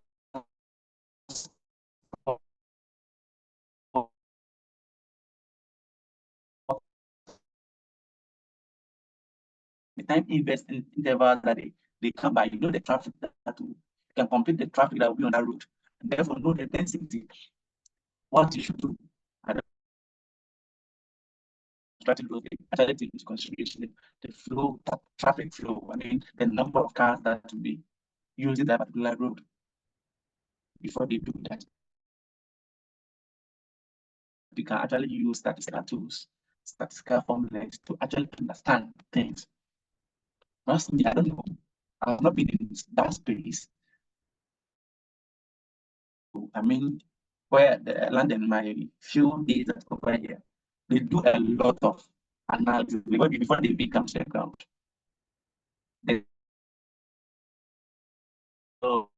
time invest in interval that they come by, you know the traffic that you can complete the traffic that will be on that route, and therefore know the density, what you should do. Actually take into consideration the flow, traffic flow, I mean the number of cars that will be using that particular road before they do that. You can actually use statistical tools, statistical formulas to actually understand things. Personally, I don't know. I've not been in that space. I mean, where the London, my field is over here, they do a lot of analysis before they become the ground. So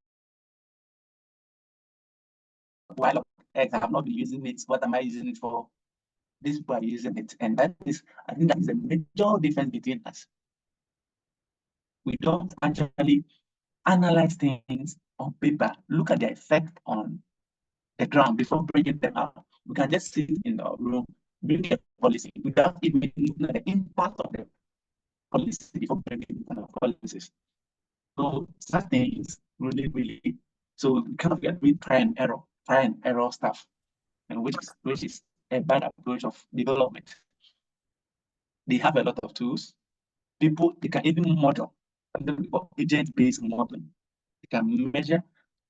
while I have not been using it, what am I using it for? These people are using it, and that is, I think that is a major difference between us. We don't actually analyze things on paper, look at the effect on the ground before bringing them out. We can just sit in our room, bring a policy without even looking at the impact of the policy before bringing policies. So such things really, so kind of get with try and error stuff, and which is a bad approach of development. They have a lot of tools. People, they can even model agent-based modeling. They can measure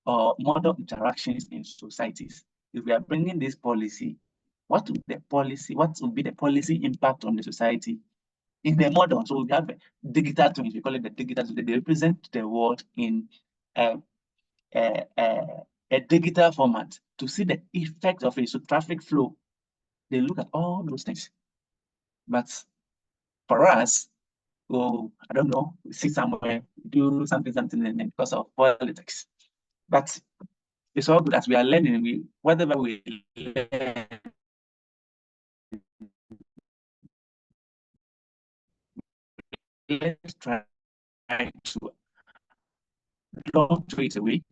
or model interactions in societies. If we are bringing this policy, what will be the policy impact on the society in the model? So we have digital twins, we call it the digital twins. They represent the world in a digital format to see the effect of it. So traffic flow, they look at all those things. But for us, I don't know, sit somewhere, do something, and because of politics. But it's all good as we are learning. Whatever we learn, let's try to log to it away.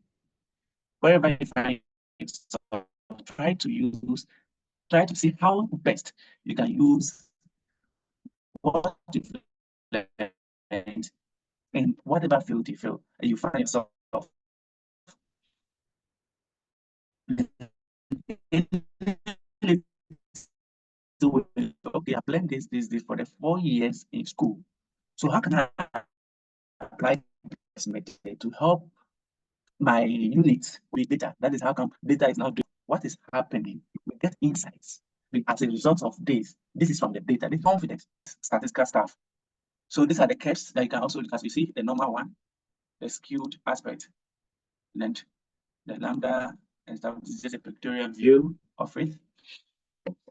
Wherever you find yourself, try to see how best you can use what you've learned in whatever field you feel you find yourself. Okay, I've learned this for the 4 years in school. So how can I apply this method to help my units with data? That is how come data is now doing what is happening. We get insights as a result of this. This is from the data, the confidence, statistical stuff. So these are the curves that you can also, as you see, the normal one, the skewed aspect, and the lambda and stuff. This is just a pictorial view of it.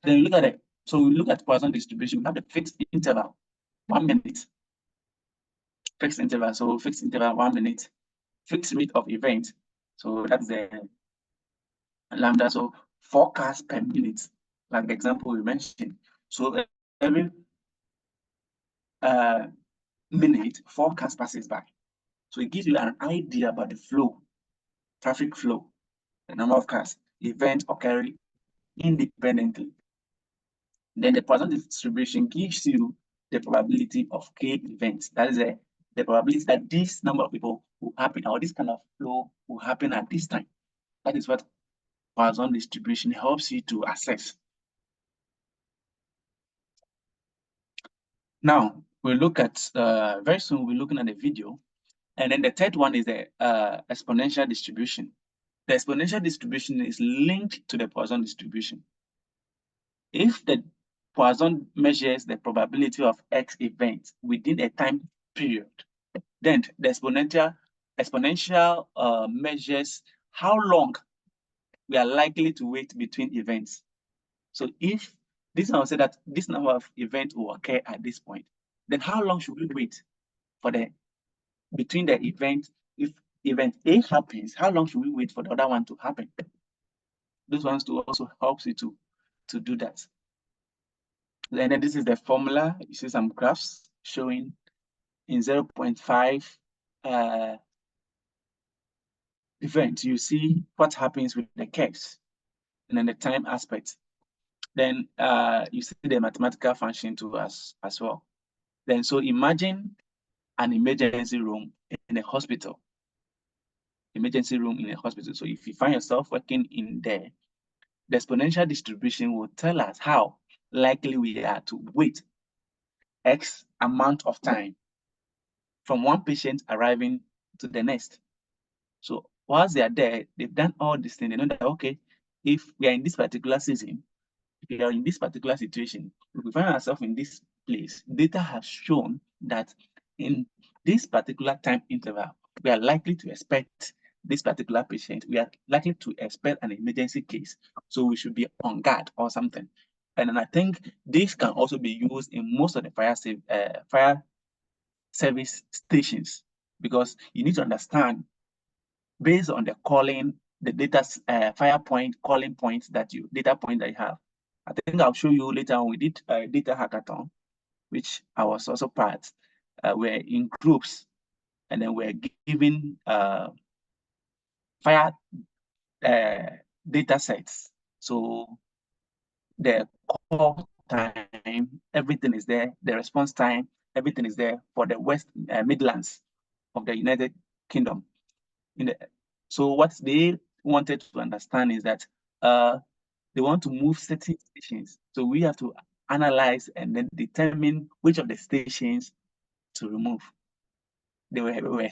Then you look at it. So we look at Poisson distribution. We have the fixed interval, 1 minute. Fixed interval. So fixed interval, 1 minute. Fixed rate of event. So that's the lambda. So forecast per minute, like the example we mentioned. So every minute, forecast passes by. So it gives you an idea about the flow, traffic flow, the number of cars, events occurring independently. Then the Poisson distribution gives you the probability of K events. That is the probability that this number of people will happen, or this kind of flow will happen at this time. That is what Poisson distribution helps you to assess. Now, we'll look at, very soon we're looking at a video. And then the third one is the exponential distribution. The exponential distribution is linked to the Poisson distribution. If the Poisson measures the probability of X events within a time period, then the exponential measures how long we are likely to wait between events. So if this one will say that this number of events will occur at this point, then how long should we wait for between the event? If event A happens, how long should we wait for the other one to happen? Those ones to also help you to do that. And then this is the formula. You see some graphs showing in 0.5 event, you see what happens with the curves and then the time aspect. Then you see the mathematical function to us as well. Then so imagine an emergency room in a hospital. Emergency room in a hospital. So if you find yourself working in there, the exponential distribution will tell us how likely we are to wait X amount of time from one patient arriving to the next. So whilst they are there, they've done all these things. They know that, okay, if we are in this particular season, if we are in this particular situation, if we find ourselves in this place, data has shown that in this particular time interval, we are likely to expect this particular patient, we are likely to expect an emergency case. So we should be on guard or something. And I think this can also be used in most of the fire service stations, because you need to understand, based on the calling, the data fire point, calling points data point that you have. I think I'll show you later on. We did a data hackathon, which I was also part. We're in groups, and then we're given fire data sets. So the call time, everything is there. The response time, everything is there for the West Midlands of the United Kingdom. So what they wanted to understand is that they want to move certain stations. So we have to analyze and then determine which of the stations to remove. There were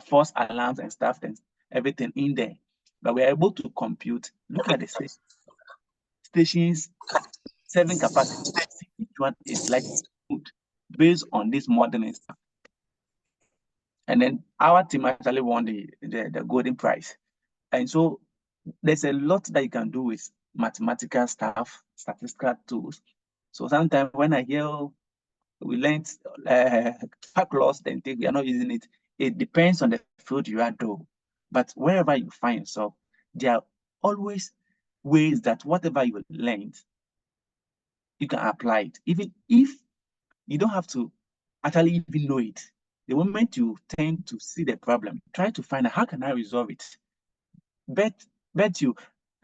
false alarms and stuff and everything in there. But we are able to compute, look at the stations, 7 capacity, which one is like good based on this modeling stuff. And then our team actually won the golden prize. And so there's a lot that you can do with mathematical stuff, statistical tools. So sometimes when I hear we learned calculus, then we are not using it. It depends on the field you are doing. But wherever you find yourself, there are always ways that whatever you learned, you can apply it. Even if you don't have to actually even know it. The moment you tend to see the problem, try to find out how can I resolve it. Bet you,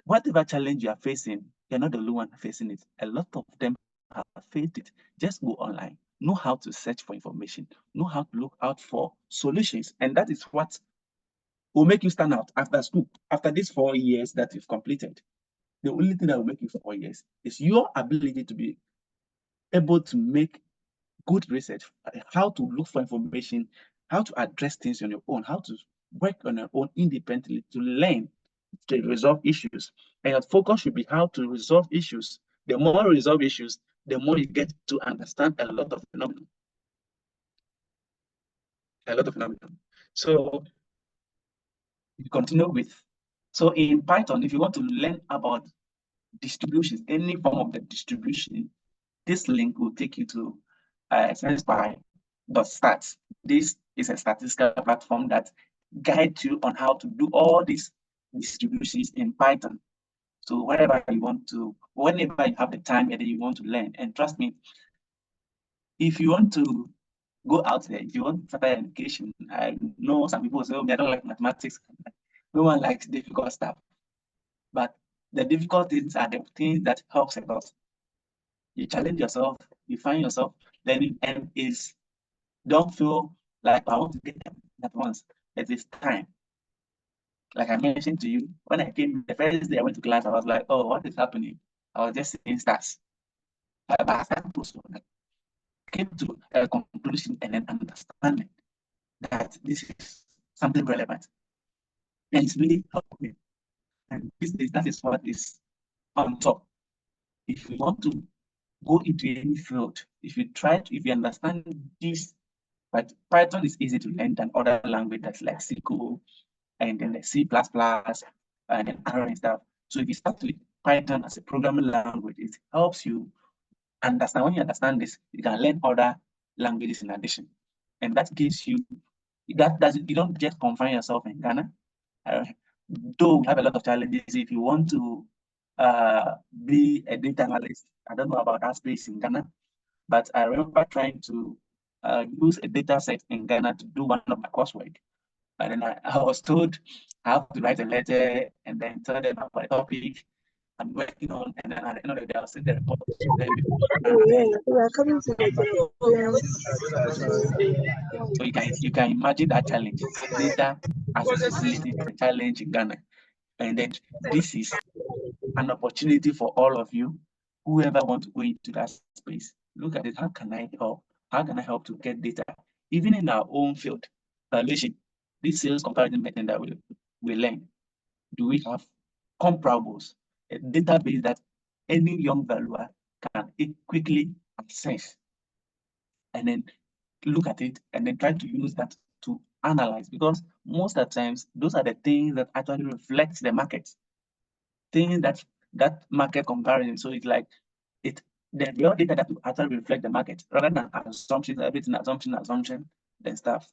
whatever challenge you are facing, you're not the only one facing it. A lot of them have faced it. Just go online, know how to search for information, know how to look out for solutions, and that is what will make you stand out after school. After these 4 years that you've completed, the only thing that will make you 4 years is your ability to be able to make good research, how to look for information, how to address things on your own, how to work on your own independently to learn to resolve issues. And your focus should be how to resolve issues. The more you resolve issues, the more you get to understand a lot of phenomena. So you continue with, so in Python, if you want to learn about distributions, any form of the distribution, this link will take you to sciencespy.stats. This is a statistical platform that guides you on how to do all these distributions in Python. So whenever you have the time and you want to learn, and trust me, if you want to go out there, if you want further education, I know some people say, oh, I don't like mathematics. No one likes difficult stuff. But the difficult things are the things that helps a lot. You challenge yourself, you find yourself learning, and don't feel like I want to get them at once. It is time. Like I mentioned to you, when I came the first day I went to class, I was like, oh, what is happening? I was just seeing stars. But as time goes on, I came to a conclusion and an understanding that this is something relevant. And it's really helped me. And that is what is on top. If you want to go into any field, if you understand this, but Python is easy to learn than other languages like SQL and then the C++ and then R and stuff. So if you start with Python as a programming language, it helps you understand. When you understand this, you can learn other languages in addition. And that gives you, you don't just confine yourself in Ghana. Though we have a lot of challenges, if you want to be a data analyst, I don't know about that space in Ghana, but I remember trying to use a data set in Ghana to do one of my coursework. And then I was told I have to write a letter and then tell them about the topic I'm working on, and then at the end of the day, I'll send the report to them before. So you can imagine that challenge. Data accessibility is a challenge in Ghana. And then this is an opportunity for all of you, whoever want to go into that space. Look at it. How can I help? How can I help to get data? Even in our own field, valuation, this sales comparison method that we learn. Do we have comparables, a database that any young valuer can quickly access, and then look at it and then try to use that to analyze? Because most of the times, those are the things that actually reflect the market. Things that market comparison. So it's like the real data that will actually reflect the market rather than assumptions, everything assumption, then stuff.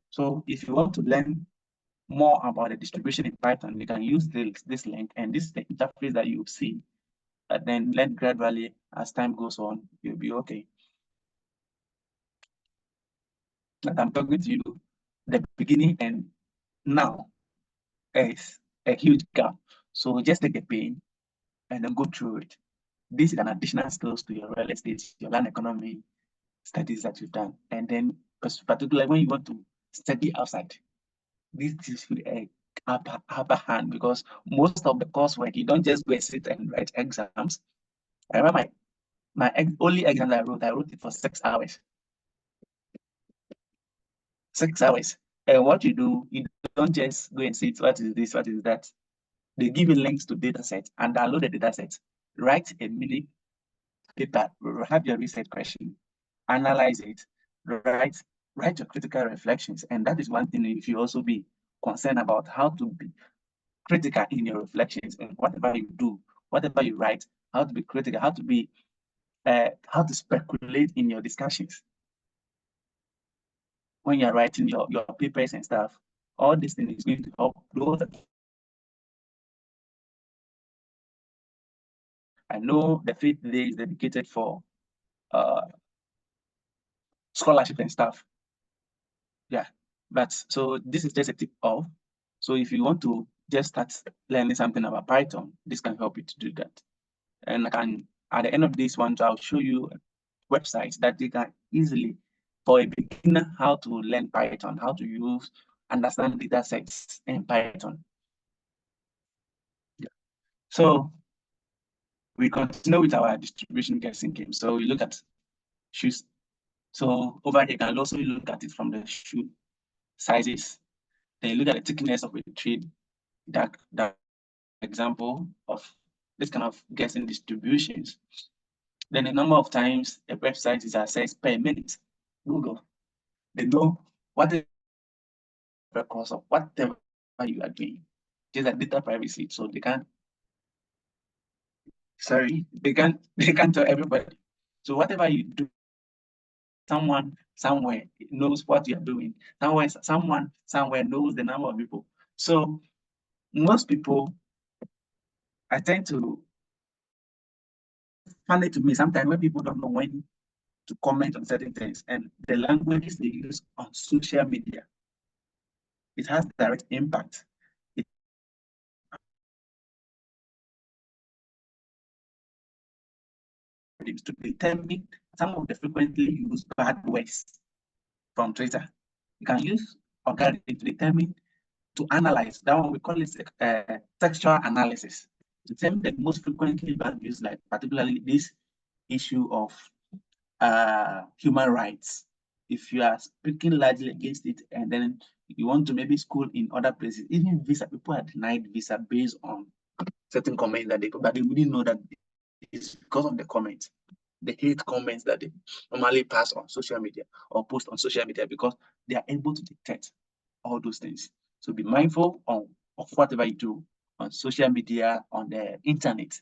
So if you want to learn more about the distribution in Python, you can use this link, and this is the interface that you see. And then learn gradually as time goes on, you'll be okay. Like I'm talking to you, the beginning and now is a huge gap. So just take a pain and then go through it. This is an additional skills to your real estate, your land economy studies that you've done. And then particularly when you want to study outside, this gives you a upper hand, because most of the coursework, you don't just go and sit and write exams. I remember my only exam I wrote it for 6 hours. 6 hours. And what you do, you don't just go and say, what is this, what is that? They give you links to data sets and download the data sets. Write a mini paper, have your research question, analyze it, write your critical reflections. And that is one thing you should also be concerned about, how to be critical in your reflections and whatever you do, whatever you write, how to be critical, how to speculate in your discussions when you're writing your papers and stuff. All these things is going to help those. I know the 5th day is dedicated for scholarship and stuff. Yeah, but so this is just a tip off. So if you want to just start learning something about Python, this can help you to do that. And I can, at the end of this one, I'll show you websites that you can easily, for a beginner, how to learn Python, how to understand data sets in Python. Yeah. So we continue with our distribution guessing game. So we look at shoes. So over here, you can also look at it from the shoe sizes. Then you look at the thickness of a thread. That example of this kind of guessing distributions. Then the number of times a website is accessed per minute. Google, they know what the records of whatever you are doing. Just like data privacy, so they can't. Sorry, they can't tell everybody. So whatever you do, someone somewhere knows what you're doing. Someone somewhere knows the number of people. So most people, I tend to find it to me sometimes when people don't know when to comment on certain things, and the languages they use on social media, it has direct impact. To determine some of the frequently used bad words from Twitter. You can use algorithm to determine, to analyze. That one we call it textual analysis. To determine the most frequently bad use, like particularly this issue of human rights. If you are speaking largely against it, and then you want to maybe school in other places, even visa, people are denied visa based on certain comments that they put, but they wouldn't know that it's because of the comments, the hate comments that they normally pass on social media or post on social media, because they are able to detect all those things. So be mindful of whatever you do on social media, on the internet,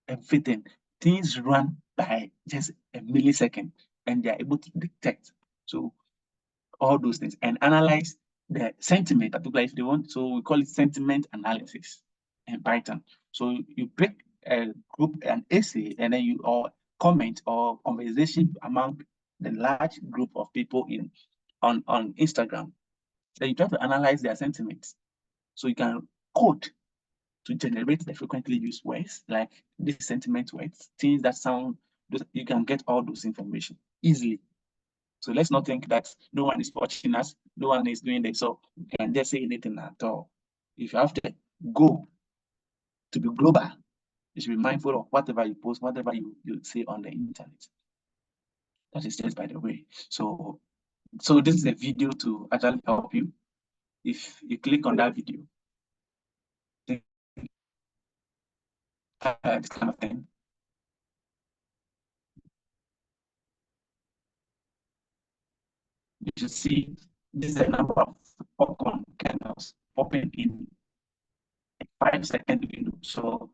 everything. Things run by just a millisecond and they are able to detect. So all those things and analyze the sentiment, particularly if they want. So we call it sentiment analysis in Python. So you pick a group, an essay, and then you or comment or conversation among the large group of people on Instagram. Then you try to analyze their sentiments. So you can code to generate the frequently used words, like these sentiment words, things that sound, you can get all those information easily. So let's not think that no one is watching us, no one is doing this, so you can just say anything at all. If you have to go to be global, you should be mindful of whatever you post, whatever you say on the internet. That is just by the way. So this is a video to actually help you. If you click on that video, this kind of thing, you should see this is a number of popcorn kernels popping in a 5-second window. So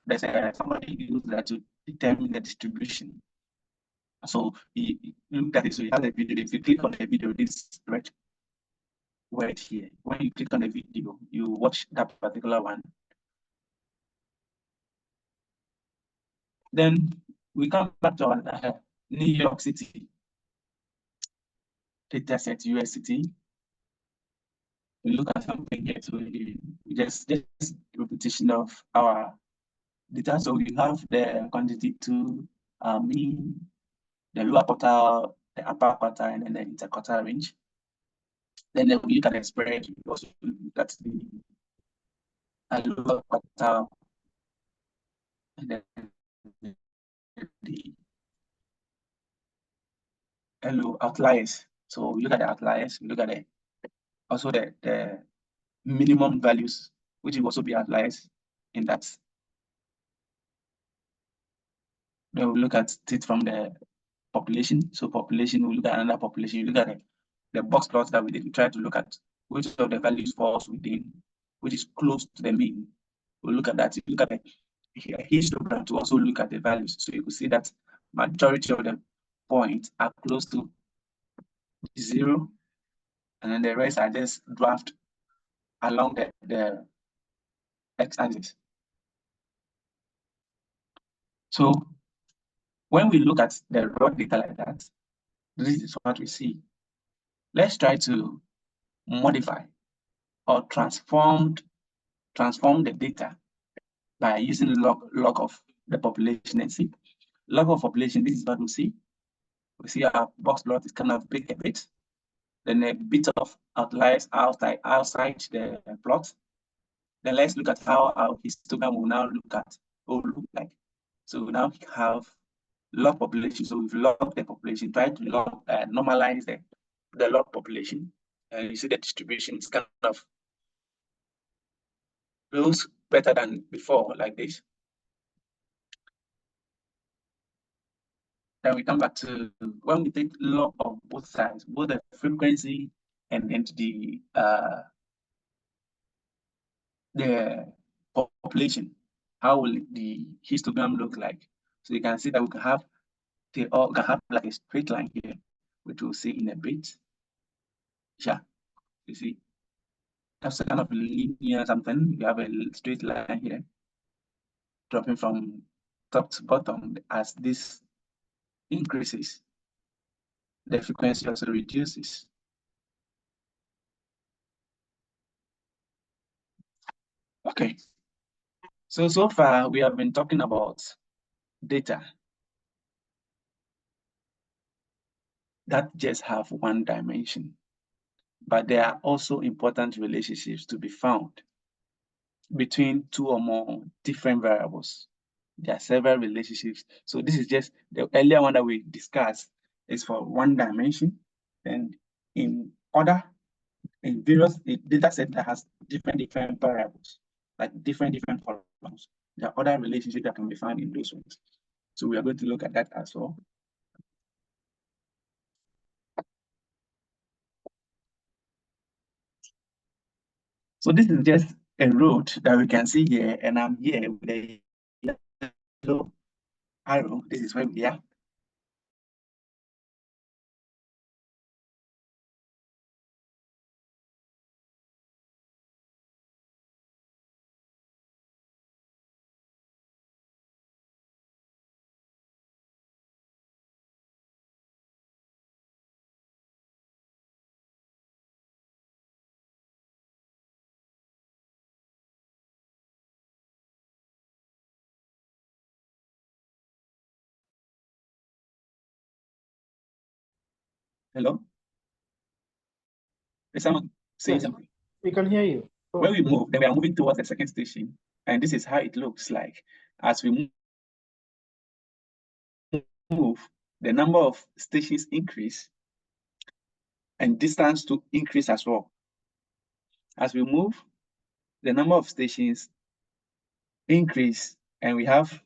there's somebody used that to determine the distribution. So you look at it, so you have the video. If you click on the video, this red word here, when you click on the video, you watch that particular one. Then we come back to our New York City data set, US City. We look at something here, so we just repetition of our data. So we have the quantity to mean, the lower quartile, the upper quartile, and then the interquartile range. Then we look at the spread. We also look at the lower quartile, and then the LO outliers. So we look at the outliers. We look at also the minimum values, which will also be outliers in that. Then we look at it from the population. So population, we look at another population. You look at the box plots that we did. We try to look at which of the values falls within, which is close to the mean. We'll look at that. You look at the histogram to also look at the values. So you can see that majority of the points are close to 0, and then the rest are just draft along the x-axis. So when we look at the raw data like that, This is what we see. Let's try to modify or transform the data by using log of the population and see. Log of population, this is what we see. We see our box plot is kind of big a bit. Then a bit of outliers outside the plot. Then let's look at how our histogram will now look like. So we now have log population. So we've logged the population, try to normalize the log population. And you see the distribution is kind of looks better than before, like this. Then we come back to when we take log of both sides, both the frequency and then the population. How will the histogram look like? So you can see that we can have like a straight line here, which we'll see in a bit. Yeah, you see, that's a kind of linear something. You have a straight line here, dropping from top to bottom. As this increases, the frequency also reduces. Okay, so far we have been talking about data that just have one dimension, but there are also important relationships to be found between two or more different variables. There are several relationships. So this is just the earlier one that we discussed is for one dimension, and in various data set that has different variables, like different columns. There are other relationships that can be found in those ones. So we are going to look at that as well. So this is just a road that we can see here, and I'm here with a yellow arrow. This is where we are. Hello? Is someone saying something? We can hear you. When we move, then we are moving towards the second station. And this is how it looks like. As we move, the number of stations increase and distance to increase as well. As we move, the number of stations increase and we have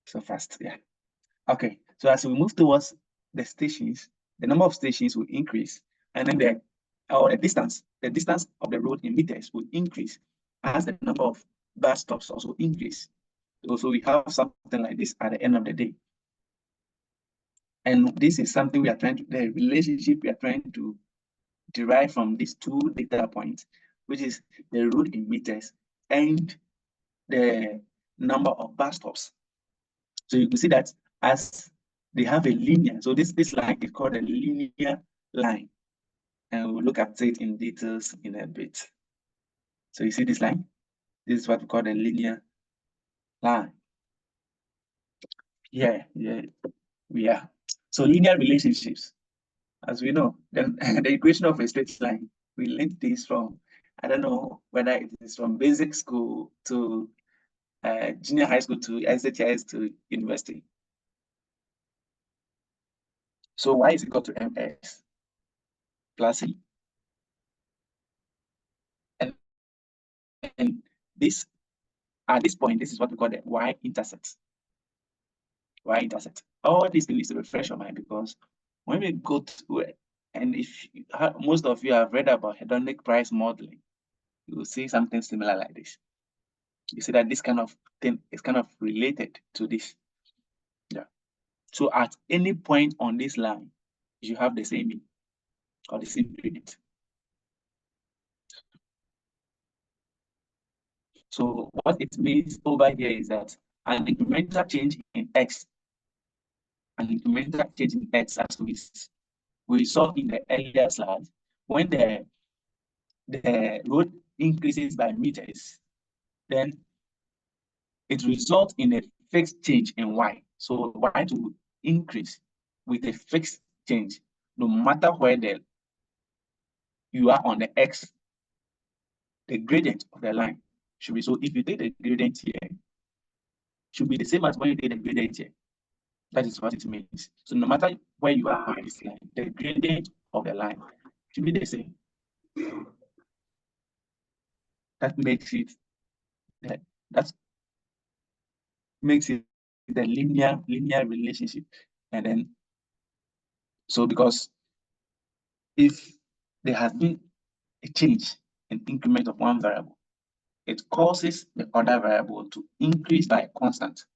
so fast, yeah. Okay, so as we move towards the stations, the number of stations will increase, and then the distance of the road in meters will increase as the number of bus stops also increase. So we have something like this at the end of the day. And this is something the relationship we are trying to derive from these two data points, which is the road in meters and the number of bus stops. So you can see that as they have a linear, so this line is called a linear line. And we'll look at it in details in a bit. So you see this line? This is what we call a linear line. Yeah, we are. So linear relationships, as we know, then the equation of a straight line, we learned this from, I don't know whether it is from basic school to junior high school to SHS to university. So y is equal to ms plus c. And this, at this point, this is what we call the y-intercept. Y-intercept. All these things to refresh your mind, because when we go to it, and if most of you have read about hedonic price modeling, you will see something similar like this. You see that this kind of thing is kind of related to this. Yeah. So at any point on this line, you have the same mean or the same unit. So what it means over here is that an incremental change in X, an incremental change in X, as we saw in the earlier slide, when the road increases by meters, then it results in a fixed change in Y. So Y to increase with a fixed change, no matter where you are on the X, the gradient of the line should be. So if you take the gradient here, should be the same as when you take the gradient here. That is what it means. So no matter where you are on this line, the gradient of the line should be the same. That makes it the linear relationship. And then, so because if there has been a change in increment of one variable, it causes the other variable to increase by a constant.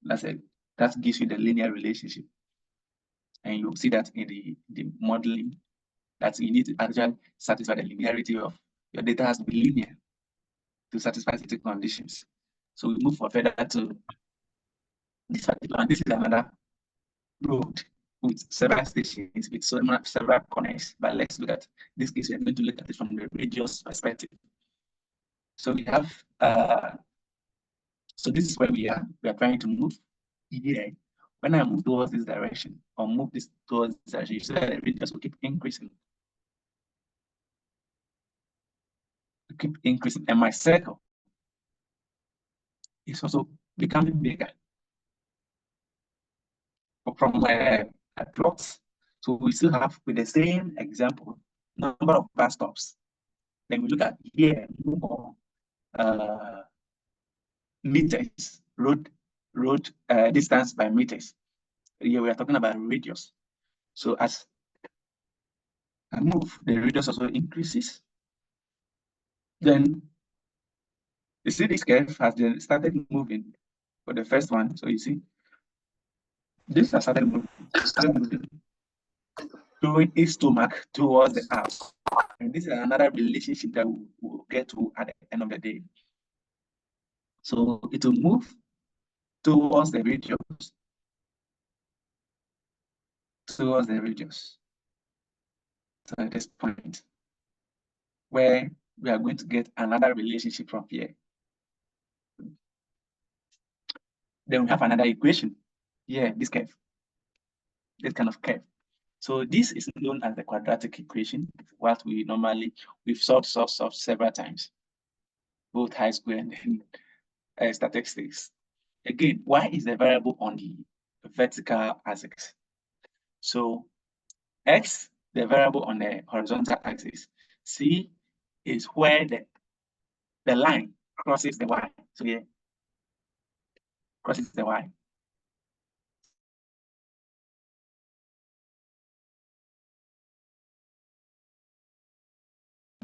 That gives you the linear relationship. And you'll see that in the modeling, that you need to actually satisfy the linearity of your data has to be linear to satisfy certain conditions. So we move further to this particular, and this is another road with several stations, with several connects. But let's look at this case. We're going to look at it from the radius perspective. So we have, so this is where we are. We are trying to move here. When I move towards this direction, or move this towards this direction, you see that the radius will keep increasing. Keep increasing, and my circle is also becoming bigger. From plots, so we still have, with the same example, number of bus stops. Then we look at here more meters, road distance by meters. Here we are talking about radius. So as I move, the radius also increases. Then you see this curve has then started moving for the first one. So you see this has started moving, showing its stomach towards the house. And this is another relationship that we'll get to at the end of the day. So it will move towards the radius. So at this point, where we are going to get another relationship from here. Then we have another equation here, this curve, this kind of curve. So this is known as the quadratic equation, what we've solved several times, both high school and statistics. Again, Y is the variable on the vertical axis. So X, the variable on the horizontal axis. C is where the line crosses the Y. So here, crosses the Y.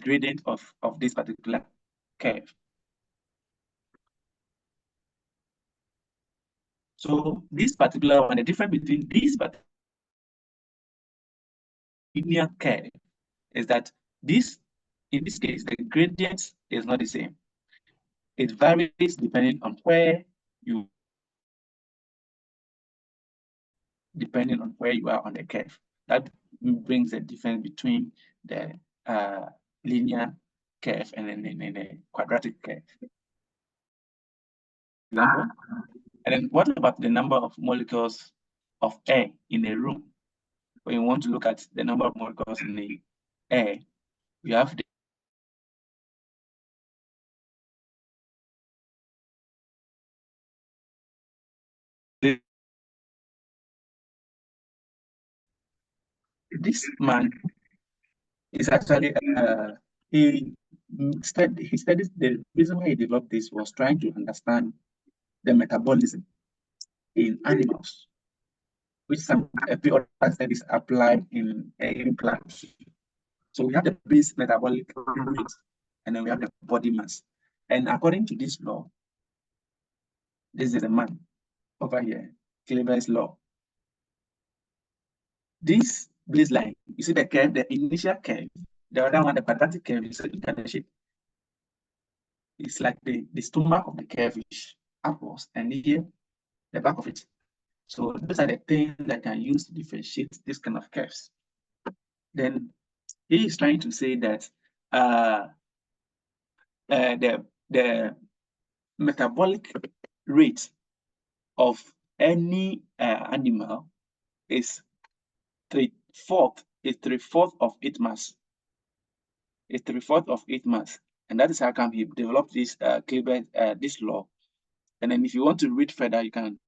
Gradient of this particular curve. So this particular one, the difference between this linear curve is that in this case, the gradient is not the same. It varies depending on where you are on the curve. That brings a difference between the linear curve and then the quadratic curve. Example. And then what about the number of molecules of air in a room? When you want to look at the number of molecules in the air, we have this man is actually he studies, the reason why he developed this was trying to understand the metabolism in animals, which some other studies apply in plants. So we have the base metabolic rate, and then we have the body mass. And according to this law, this is a man over here, Kleber's law. This baseline, you see the curve, the initial curve, the other one, the quadratic curve, you see, look at the shape. It's like the stomach of the curve upwards, and here the back of it. So those are the things that can use to differentiate this kind of curves. Then he is trying to say that the metabolic rate of any animal is three-fourths of its mass. It's three-fourths of its mass, and that is how come he developed this Kleber this law. And then if you want to read further, you can.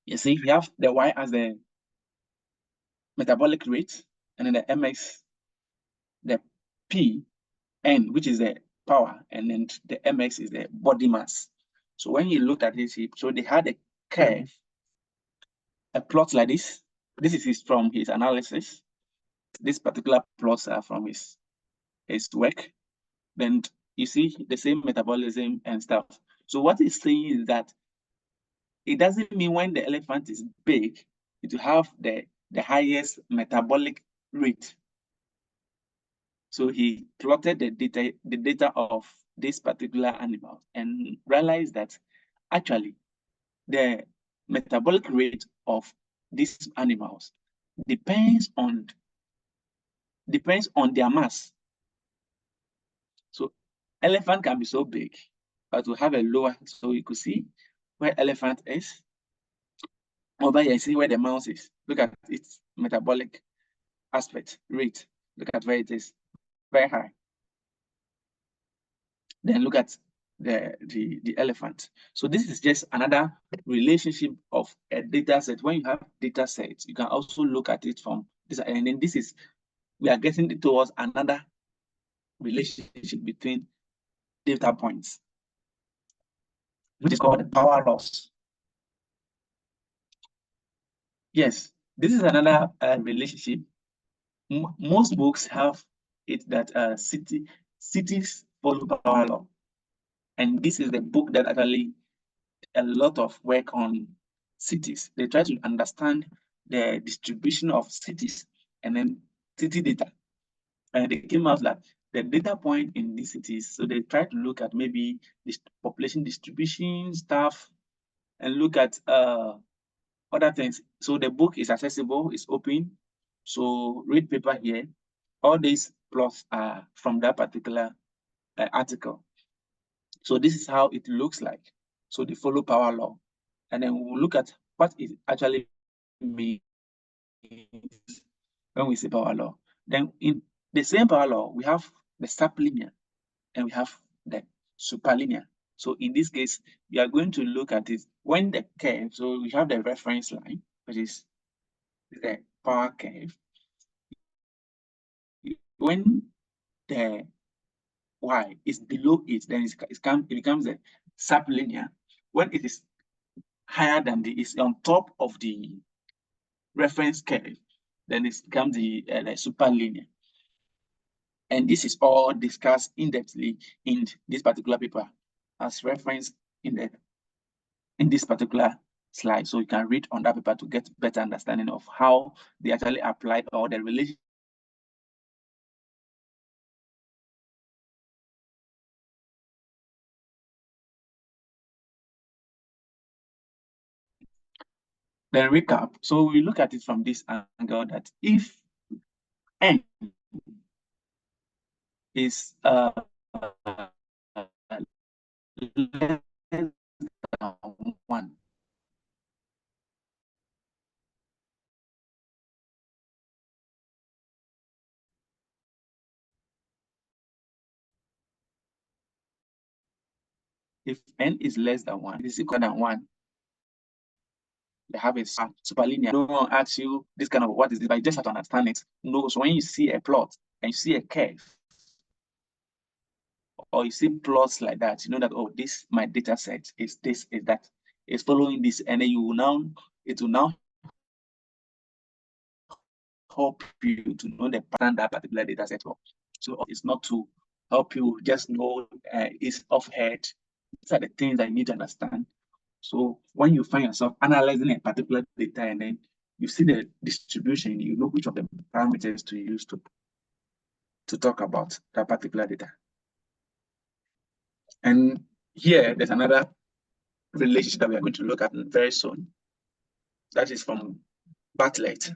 You see, you have the Y as the metabolic rate, and then the MX, the P, N, which is the power, and then the MX is the body mass. So when you look at this, so they had a curve, a plot like this. This is from his analysis. This particular plots are from his work. Then you see the same metabolism and stuff. So what he's saying is that it doesn't mean when the elephant is big, it will have the highest metabolic rate. So he plotted the data of this particular animal and realized that actually the metabolic rate of these animals depends on their mass. So elephant can be so big, but will have a lower. So you could see where elephant is. Over here, you see where the mouse is. Look at its metabolic aspect rate. Look at where it is, very high. Then look at the elephant. So this is just another relationship of a data set. When you have data sets, you can also look at it from this, and then this is, we are getting towards another relationship between data points, which is called the power laws. Yes, this is another relationship. Most books have it that cities follow power law. And this is the book that actually a lot of work on cities. They try to understand the distribution of cities and then city data. And they came out that the data point in these cities, so they try to look at maybe this population distribution stuff and look at other things. So the book is accessible, it's open. So read paper here. All these plots are from that particular article. So this is how it looks like. So they follow power law. And then we'll look at what it actually means when we say power law. Then in the same power law, we have the sublinear and we have the superlinear. So in this case, we are going to look at it when the curve, so we have the reference line, which is the power curve. When the Y is below it, then it becomes a sublinear. When it is higher than it's on top of the reference curve, then it becomes the superlinear. And this is all discussed in-depthly in this particular paper as referenced in this particular slide. So you can read on that paper to get better understanding of how they actually applied or the relation. Then recap. So we look at it from this angle that if n is less than 1, if n is less than 1, it is equal than 1. They have a superlinear. No one asks you this kind of what is this, but you just have to understand it. No, so when you see a plot and you see a curve, or you see plots like that, you know that, oh, this my data set is this, is that, is following this, and then it will now help you to know the pattern that particular data set of. So it's not to help you just know it's off head. These are the things that you need to understand. So when you find yourself analyzing a particular data and then you see the distribution, you know which of the parameters to use to to talk about that particular data. And here, there's another relationship that we are going to look at very soon. That is from Bartlett,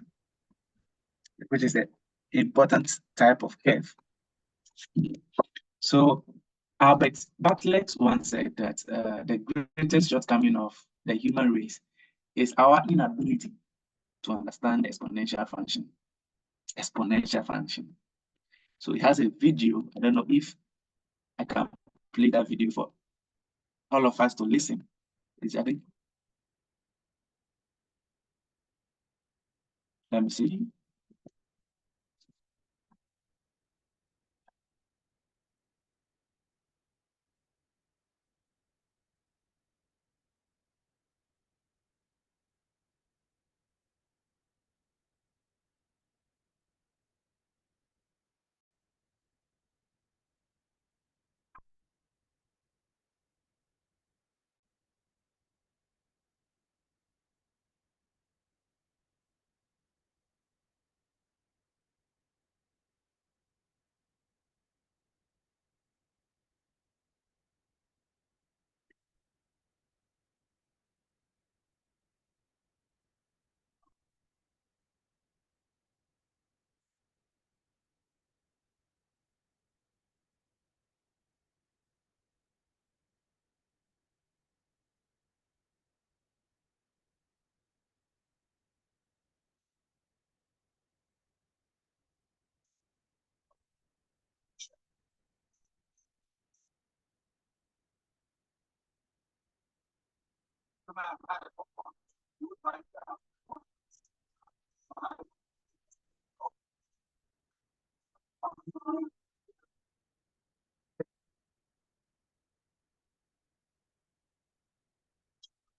which is an important type of curve. So Albert Bartlett once said that the greatest shortcoming of the human race is our inability to understand the exponential function. Exponential function. So he has a video. I don't know if I can play that video for all of us to listen. I think. Let me see.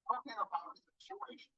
Talking about a situation.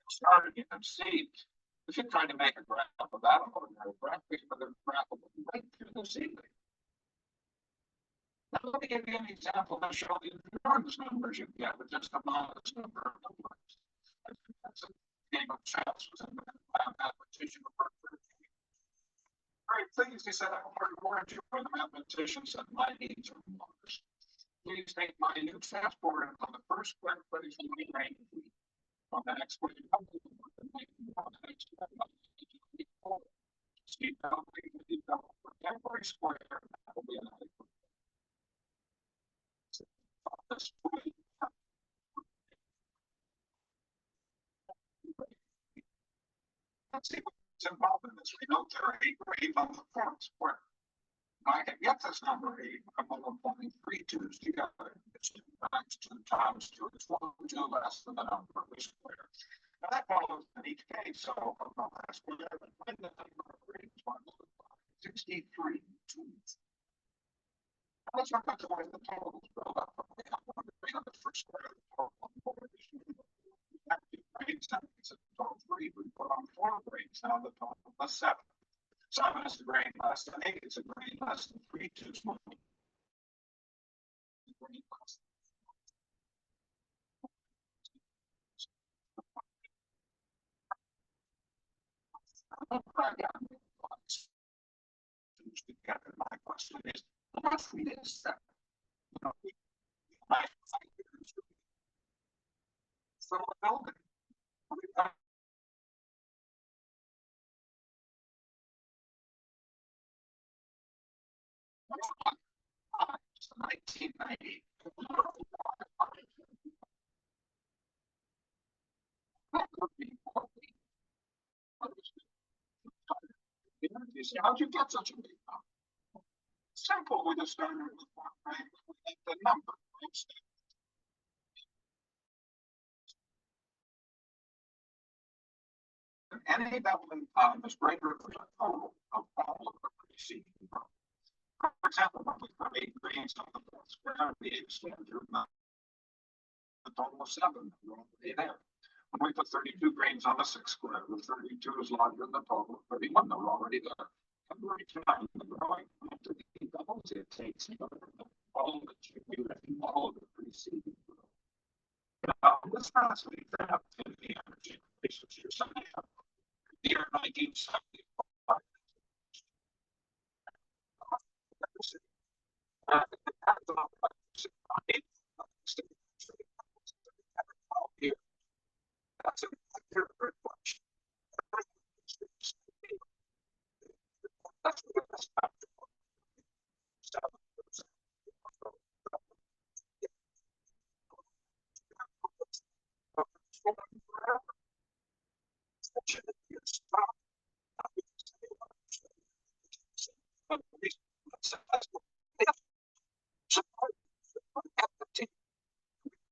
Started in seed. If you're trying to make a graph of that ordinary graph, but the graph will be right through the seedling. Now, let me give you an example that shows you the enormous numbers you get with just a modest number of numbers. That's a game of chess with a mathematician. previously said I'm more into for the mathematicians and my needs are more. Please take my new transport on the first square footage of the range on the next one. Every square that will be an let's see what's involved in this. We know there are 8 grades on the fourth square. I can get this number 8 by multiplying 3 2's together. It's 2 times 2 times 2. It's 1 2 less than the number we square. Now that follows in each case. So I'm going to ask whatever find the number of grades by multiplying 63 2's. Now let's look at the way the totals build up. We have 1 degree on the first square of the total. Grades, that makes it total 3. We put on 4 grades. Now the total plus 7. 7 is a grade less than 8. It's a grade less than 3 2's. My question is, what we did is that from a building. 1990. You see, how'd you get such a big number? Simple, we just started with 1, right? The number. Any doubling time is greater than the total of all of the preceding rows. For example, when we put 8 grades on the fourth square, the 8 standard the total of 7 are already there. When we put 32 grades on the 6th square, the 32 is larger than the total of 31. They're already there. And every time the growing after the doubles, it takes all that you do and all of the preceding rows. This translates that to the energy relationship scenario. The year 1975. That's a good question. That's the best factor.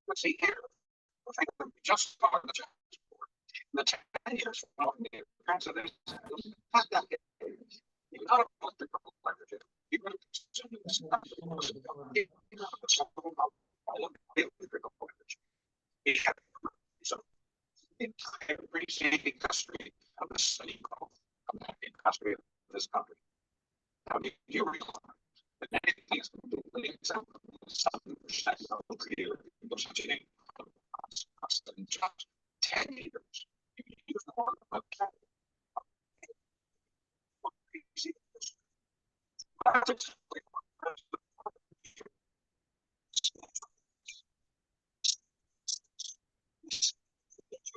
Let's see here. I think we just started the transport. The 10 years from the appearance of this decade, you not electrical electricity, you will continue to study all of the electrical energy. So the entire preceding history of the study growth of the history of this country. Now, do you realize that anything is completely acceptable? 7% of the year was achieving in just 10 years. You use more than that's exactly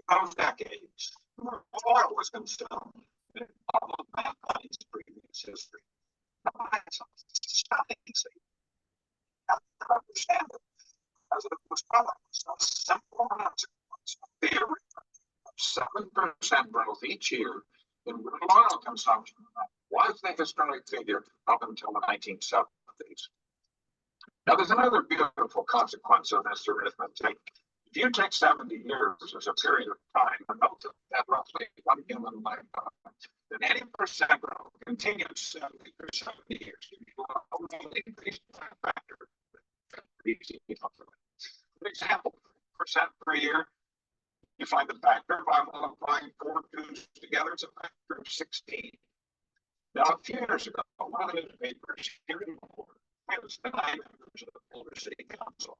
what decades. Oil was consumed in all of mankind's previous history. Now, that's stunning to see. To understand it, as it was promised, a simple consequence of the of 7% growth each year in oil consumption was the historic figure up until the 1970s. Now, there's another beautiful consequence of this arithmetic. If you take 70 years as a period of time and note that roughly 1 human lifetime, then any percent growth continues 70 or 70 years. You will increase that factor. For example, percent per year, you find the factor by multiplying 4 2's together, it's a factor of 16. Now, a few years ago, one of the newspapers here in the board was the 9 members of the Boulder City Council.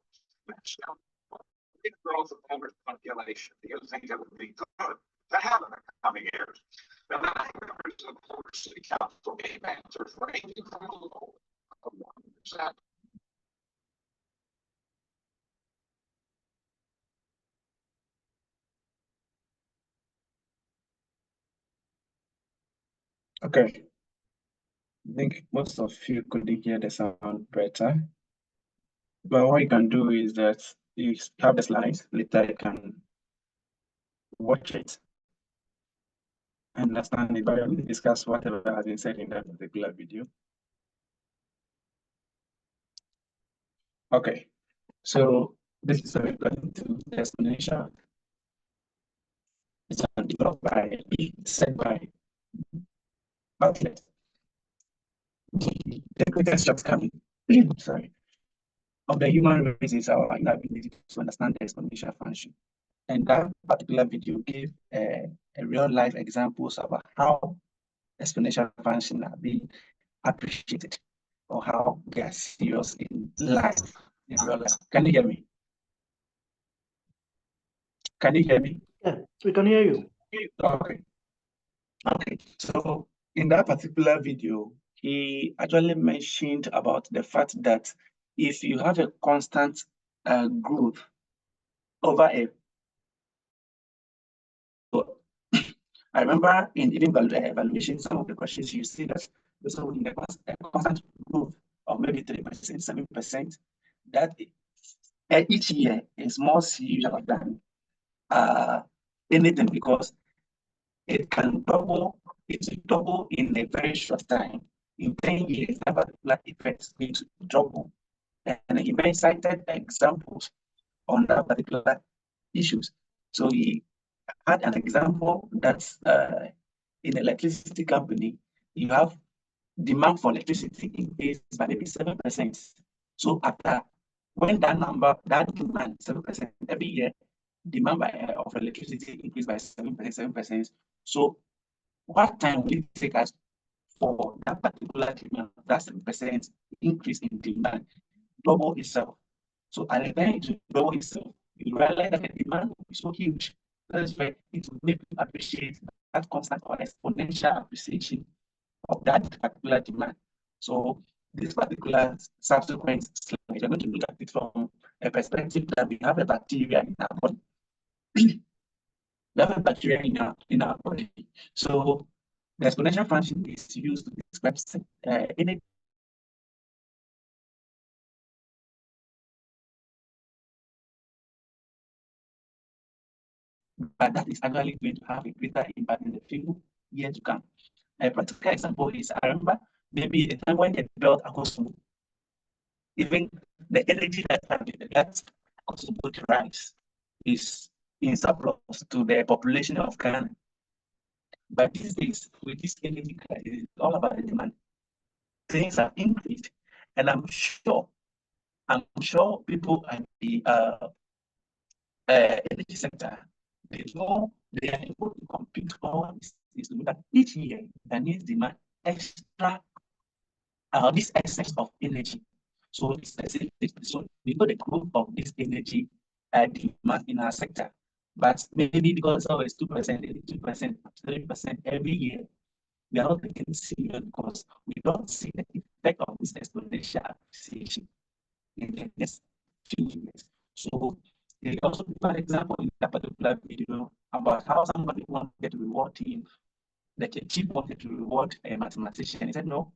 The growth of Boulder's population. You think it would be good to have in the coming years. The 9 members of the Florida City Council gave answers ranging from a low of 1%. Okay. I think most of you couldn't hear the sound better. But what you can do is that you have the slides, later you can watch it, understand it, but we're going to discuss whatever has been said in that particular video. Okay, so this is how we're going to the explanation. It's developed by, said by Bartlett. The greatest shortcoming, sorry, of the human race is our inability to understand the exponential function. And that particular video gave a real life examples about how exponential functions are being appreciated or how they are serious in life, in real life. Can you hear me? Can you hear me? Yeah, we can hear you. Okay. Okay. So in that particular video, he actually mentioned about the fact that if you have a constant growth over a I remember in even evaluation, some of the questions you see that there's a constant growth of maybe 3%, 7%, that each year is more serious than anything because it can double, it's double in a very short time. In 10 years, that particular effect is going to double. And he very cited examples on that particular issues. So he had an example that's in electricity company, you have demand for electricity increased by maybe 7%. So after when that number, that demand 7% every year, demand of electricity increased by 7%. So what time will it take us for that particular demand, that 7% increase in demand, double itself? So at the time to double itself, you realize that the demand will be so huge. That's why it will make you appreciate that constant or exponential appreciation of that particular demand. So this particular subsequent slide, we're going to look at it from a perspective that we have a bacteria in our body. We have a bacteria in our body. So the exponential function is used to describe any but that is actually going to have a greater impact in the few years to come. A practical example is, I remember maybe the time when they built Akosombo, even the energy that Akosombo derives is in surplus to the population of Ghana. But these days, with this energy crisis, it's all about the demand. Things have increased, and I'm sure people at the energy sector, they know they are able to compete all these things that each year there needs demand extra this excess of energy. So so we got the growth of this energy demand in our sector. But maybe because of it's 2%, 2%, 3% every year, we are not taking it serious because we don't see the effect of this exponential appreciation in the next few years. So they also give an example in that particular video about how somebody wanted to reward him, like a chief wanted to reward a mathematician. He said, no,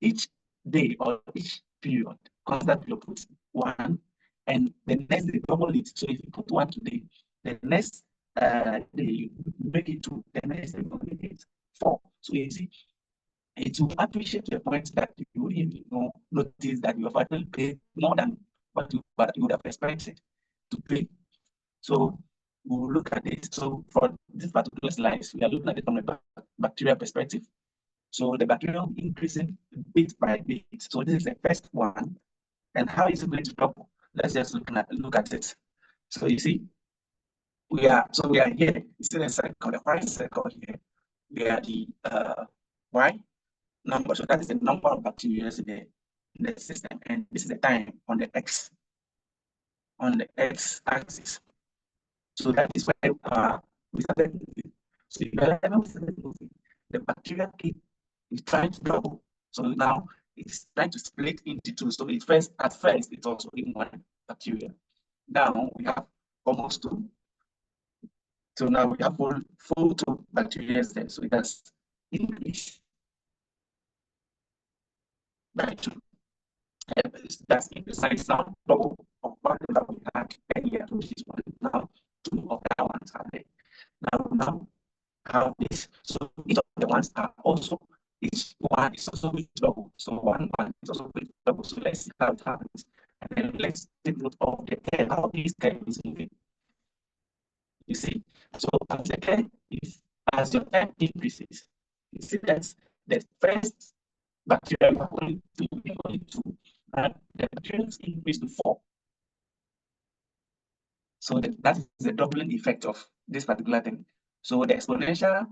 each day or each period, constant period puts 1, and the next day double it. So if you put 1 today, the next day you make it 2, the next day you make it 4. So you see, it will appreciate the point that you wouldn't notice that you have actually paid more than what you would have expected to pay. So we'll look at this. So for this particular slides, we are looking at it from a bacterial perspective. So the bacteria increasing bit by bit. So this is the first one. And how is it going to double? Let's just look at it. So you see, we are here. You see the circle, the white circle here. We are the Y number. So that is the number of bacteria in the system. And this is the time on the X axis. So that is where we started So if you're level 7 moving, the bacteria is trying to double. So now it's trying to split into two. So at first it's also in one bacteria. Now we have almost two. So now we have full two bacteria there. So it has increased by two. That's in the size now double of one that we had earlier, which is one. Now two of that ones are there. Now have this. So each of the ones are also, each one is also with double. So one is also with double. So let's see how it happens. And then let's take note of the curve, how this curve is moving. You see, so as the curve is, as your time increases, you see that the first bacteria you have only two, and the bacteria increase to 4. So that is the doubling effect of this particular thing. So the exponential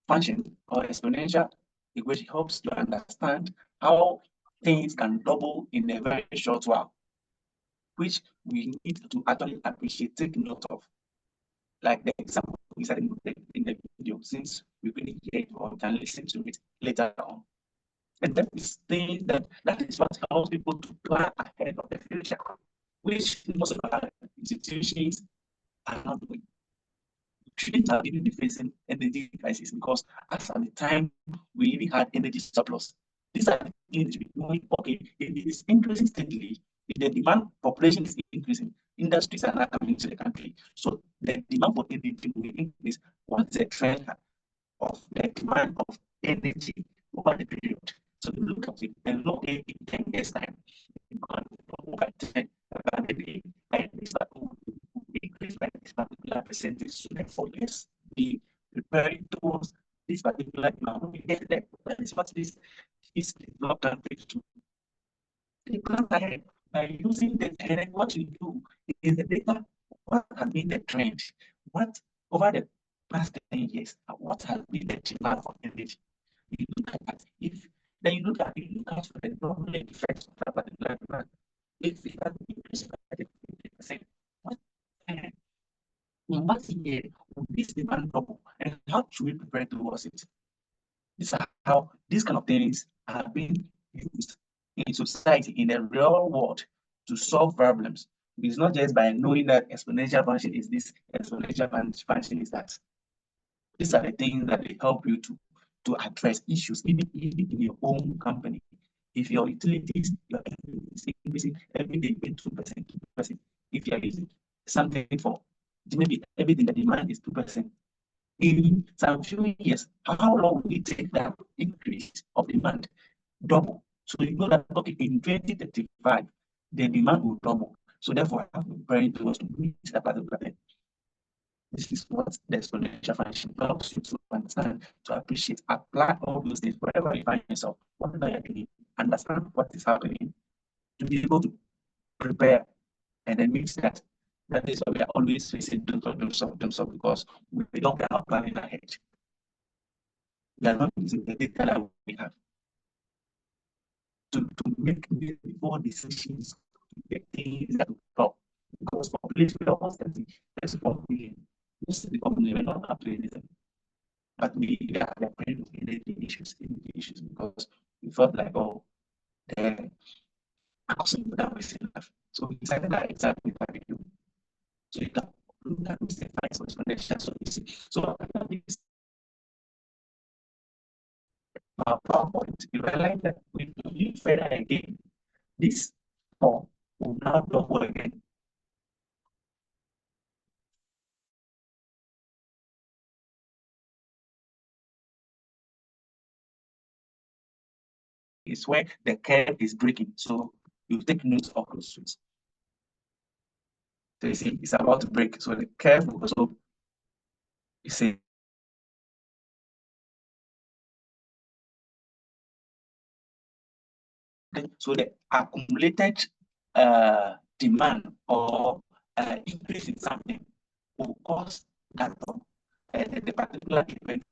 function or exponential equation helps to understand how things can double in a very short while, which we need to actually appreciate, take note of. Like the example we said in the video, since we couldn't hear it or can listen to it later on. And that is thing that is what allows people to plan ahead of the future, which most of our institutions are not doing. Shouldn't have even been facing energy crisis, because as at the time we even had energy surplus. These are the things we doing. Okay, if it is increasing steadily, if the demand population is increasing, industries are not coming to the country. So the demand for energy will increase. What's the trend of the demand of energy over the period? So look at it and look at it in 10 years' time. By 10, maybe increase by this particular percentage. So therefore, yes, be preparing towards this particular demand. When we get there, that is what this is developed country to. They plan ahead by using the data. What you do is the data. What has been the trend? What over the past 10 years? What has been the demand for energy? You look at that. If then you look at the doubling effect of that particular demand. If it has increased by 50%, in what year will this demand double, and how should we prepare towards it? These are how these kind of things are being used in society, in the real world, to solve problems. It's not just by knowing that exponential function is this, exponential function is that. These are the things that they help you to address issues, even in your own company. If your utilities, your is increasing every day by 2%, 2%. If you are using something for maybe everything, the demand is 2%. In some few years, how long will it take that increase of demand double? So you know that okay, in 2035, the demand will double. So therefore, I have to prepare towards to meet that particular thing. This is what the exponential function helps you to understand, to appreciate, apply all those things wherever you find yourself, whatever you're doing, understand what is happening, to be able to prepare and then meet that. That is why we are always facing themselves, because we don't are not planning ahead. We are not using the data that we have to make more decisions, to get things that will help. Because population we almost 34 million. Most of the company were not up to anything. But we are afraid of energy issues because we felt like, oh, the housing that was enough. So we decided that exactly what we do. So you can look at this exponential. So you see, so this PowerPoint, you realize that when you leave further again, this form will now double again. Is where the curve is breaking. So you take note of those things. So you see, it's about to break. So the curve will also, you see, so the accumulated demand or increase in something will cause that the particular event.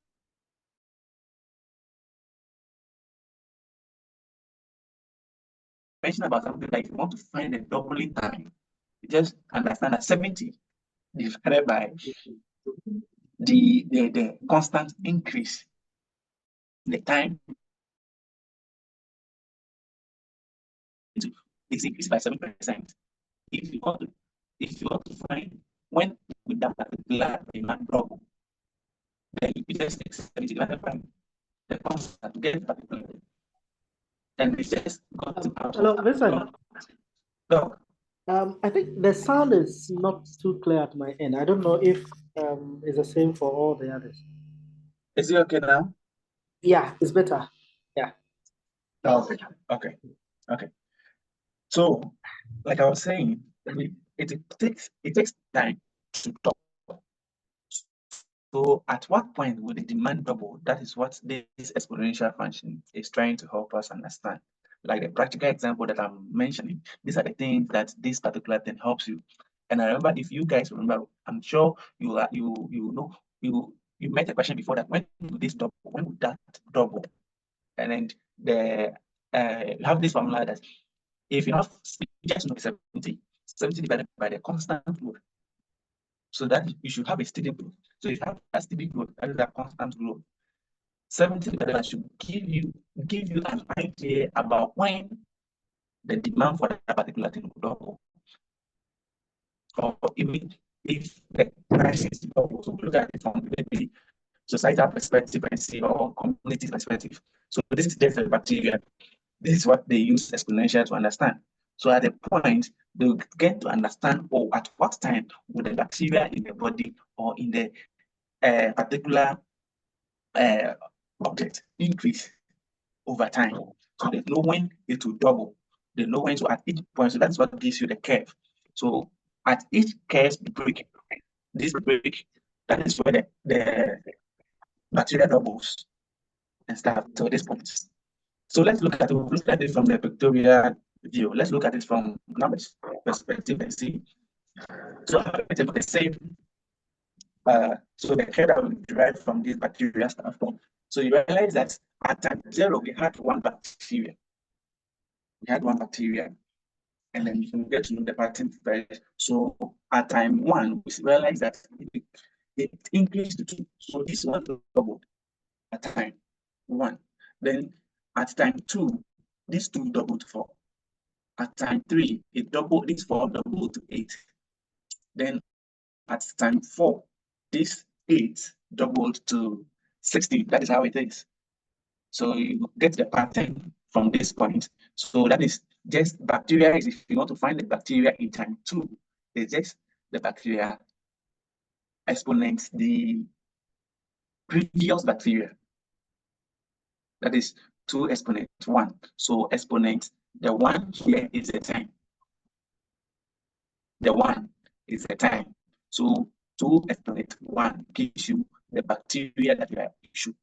Mention about something like if you want to find a doubling time, you just understand that 70 divided by the the constant increase in the time is increased by 7%. If you want to find when with that particular demand double, then you just take 70 divided by the constant to get particular. Then we just got out. Hello, Vincent. No. I think the sound is not too clear at my end. I don't know if it's the same for all the others. Is it okay now? Yeah, it's better. Yeah. Okay. So, like I was saying, it takes time to talk. So, at what point will the demand double? That is what this exponential function is trying to help us understand. Like the practical example that I'm mentioning, these are the things that this particular thing helps you. And I remember, if you guys remember, I'm sure you met a question before that, when would this double? When would that double? And then you have this formula that if you have just 70 divided by the constant growth, so that you should have a steady growth. So if you have a steady growth, that is a constant growth. 70 divided by should give you an idea about when the demand for that particular thing will double. Or even if the price is double, so look at it from maybe societal perspective and see, or community perspective. So this is just a bacteria. This is what they use exponential to understand. So at a point, they get to understand, at what time would the bacteria in the body or in the particular object increase over time. So they know when it will double. They know when to at each point. So that's what gives you the curve. So at each curve break, this break, that is where the bacteria doubles and stuff to this point. So let's look at it from the pictorial view. Let's look at it from numbers perspective and see. So it's the same. So the curve that we derive from this bacteria stuff. So you realize that at time 0 we had one bacteria. And then you can get to know the pattern first. So at time 1, we realize that it increased to 2. So this one doubled at time 1. Then at time 2, this 2 doubled to 4. At time 3, it doubled, this 4 doubled to 8. Then at time 4, this 8 doubled to 16. That is how it is. So you get the pattern from this point. So that is just bacteria. If you want to find the bacteria in time 2, it's just the bacteria exponent the previous bacteria. That is 2 exponent 1. So exponent the 1 here is the time. The 1 is the time. So 2 exponent 1 gives you the bacteria that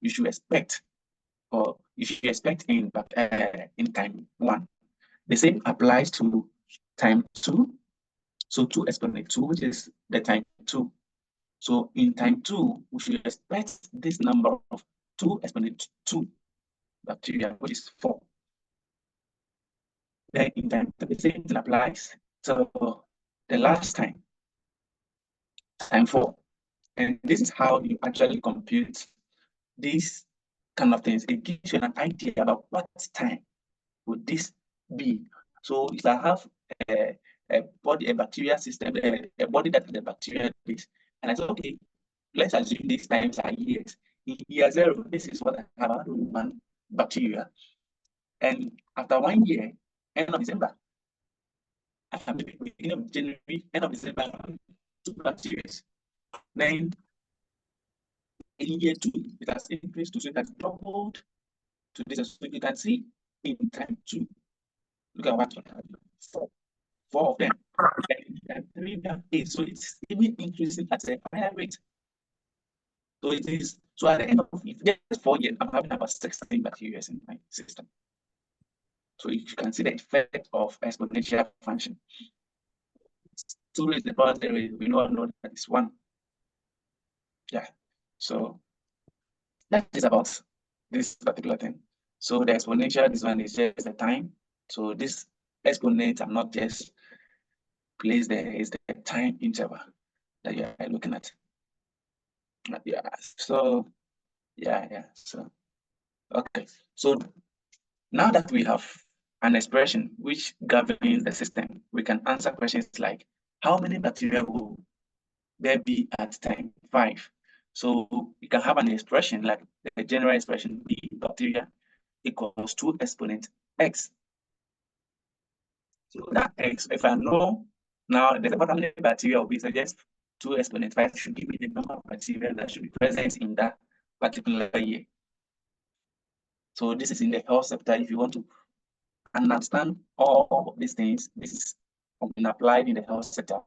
you should expect, or you should expect in time 1. The same applies to time 2. So 2 exponent 2, which is the time 2. So in time 2, we should expect this number of 2 exponent 2 bacteria, which is 4. Then in time 3, the same thing applies. So the last time 4. And this is how you actually compute these kind of things. It gives you an idea about what time would this be. So if I have a bacteria system, a body that is the bacteria base, and I say, okay, let's assume these times are years. In year 0, this is what I have, one bacteria. And after 1 year, end of December, I have maybe beginning of January, end of December, 2 bacteria. Then in year 2, it has increased to, so it has doubled to this. So you can see in time 2, look at what you have, 4 of them. And 3 of them 8. So it's even increasing at a higher rate. So it is, so at the end of just 4 years, I'm having about 16 bacteria in my system. So you can see the effect of exponential function. 2 raised to the power 0, we all know that it's 1. Yeah. So that is about this particular thing. So the exponential, this one is just the time. So this exponent, I'm not just placed there, is the time interval that you are looking at. Yeah. So So okay. So now that we have an expression which governs the system, we can answer questions like how many bacteria will there be at time 5? So you can have an expression like the general expression B bacteria equals 2 exponent X. So that X, if I know now the how many bacteria will be, so just 2 exponent 5 should give me the number of bacteria that should be present in that particular year. So this is in the health sector. If you want to understand all of these things, this is been applied in the health sector.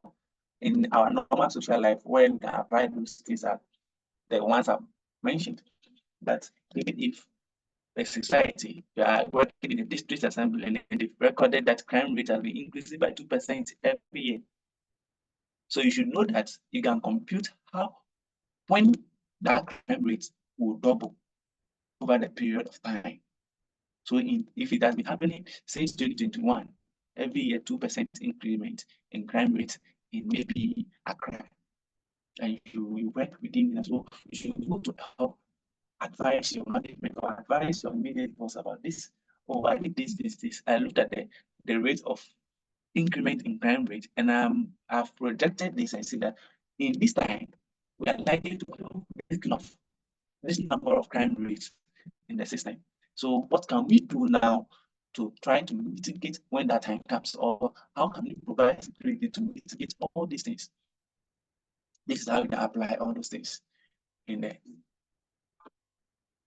In our normal social life, where we can apply those things are the ones I've mentioned. That even if a society, you are working in the district assembly and they've recorded that crime rate has been increasing by 2% every year. So you should know that you can compute how when that crime rate will double over the period of time. So if it has been happening since 2021, every year 2% increment in crime rate in maybe Accra, and you work within that, so you should go to help advise your management or advise your immediate boss about this. Oh, I did this. I looked at the rate of increment in crime rate, and I've projected this and see that in this time we are likely to have this number of crime rates in the system. So what can we do now to try to mitigate when that time comes, or how can we provide security to mitigate all these things? This is how we can apply all those things in the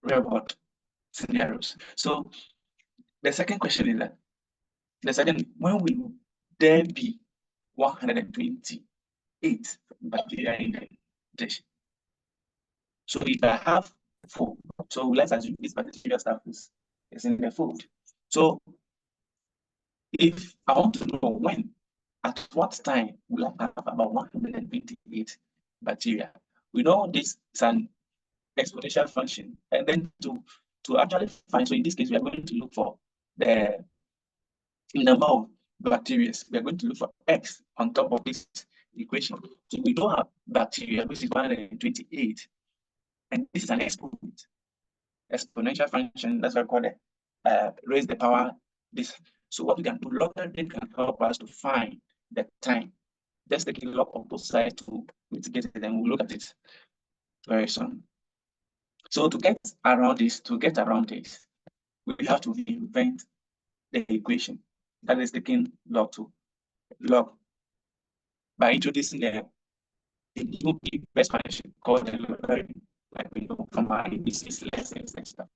real world scenarios. So the second question is that when will there be 128 bacteria in the dish? So if I have 4, so let's assume this bacteria stuff is in the food. So if I want to know when, at what time will I have about 128 bacteria? We know this is an exponential function, and then to actually find, so in this case, we are going to look for the number of bacteria. We are going to look for X on top of this equation. So we don't have bacteria, which is 128, and this is an exponential function. That's why I call it raise the power this. So what we can do, logarithm can help us to find the time. Just take a log of both sides to mitigate it, and we'll look at it very soon. So to get around this, we have to invent the equation that is taking log by introducing a new best function called the logarithm, like we know from our ABC lessons and stuff.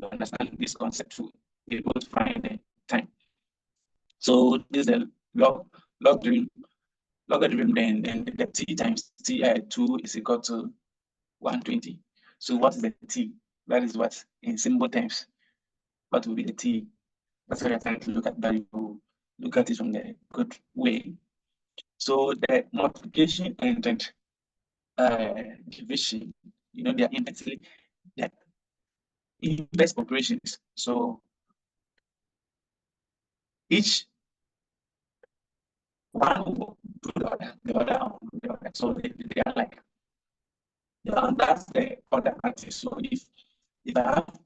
To understand this concept, to be able to find the time. So this is the logarithm, then the t times t2 is equal to 120. So what is the t? That is what in simple terms. What will be the t? That's what I'm trying to look at. That you look at it from the good way. So the multiplication and division, they are inversely inverse operations. So each one will do the other. So they are like, that's the other practice. So if I have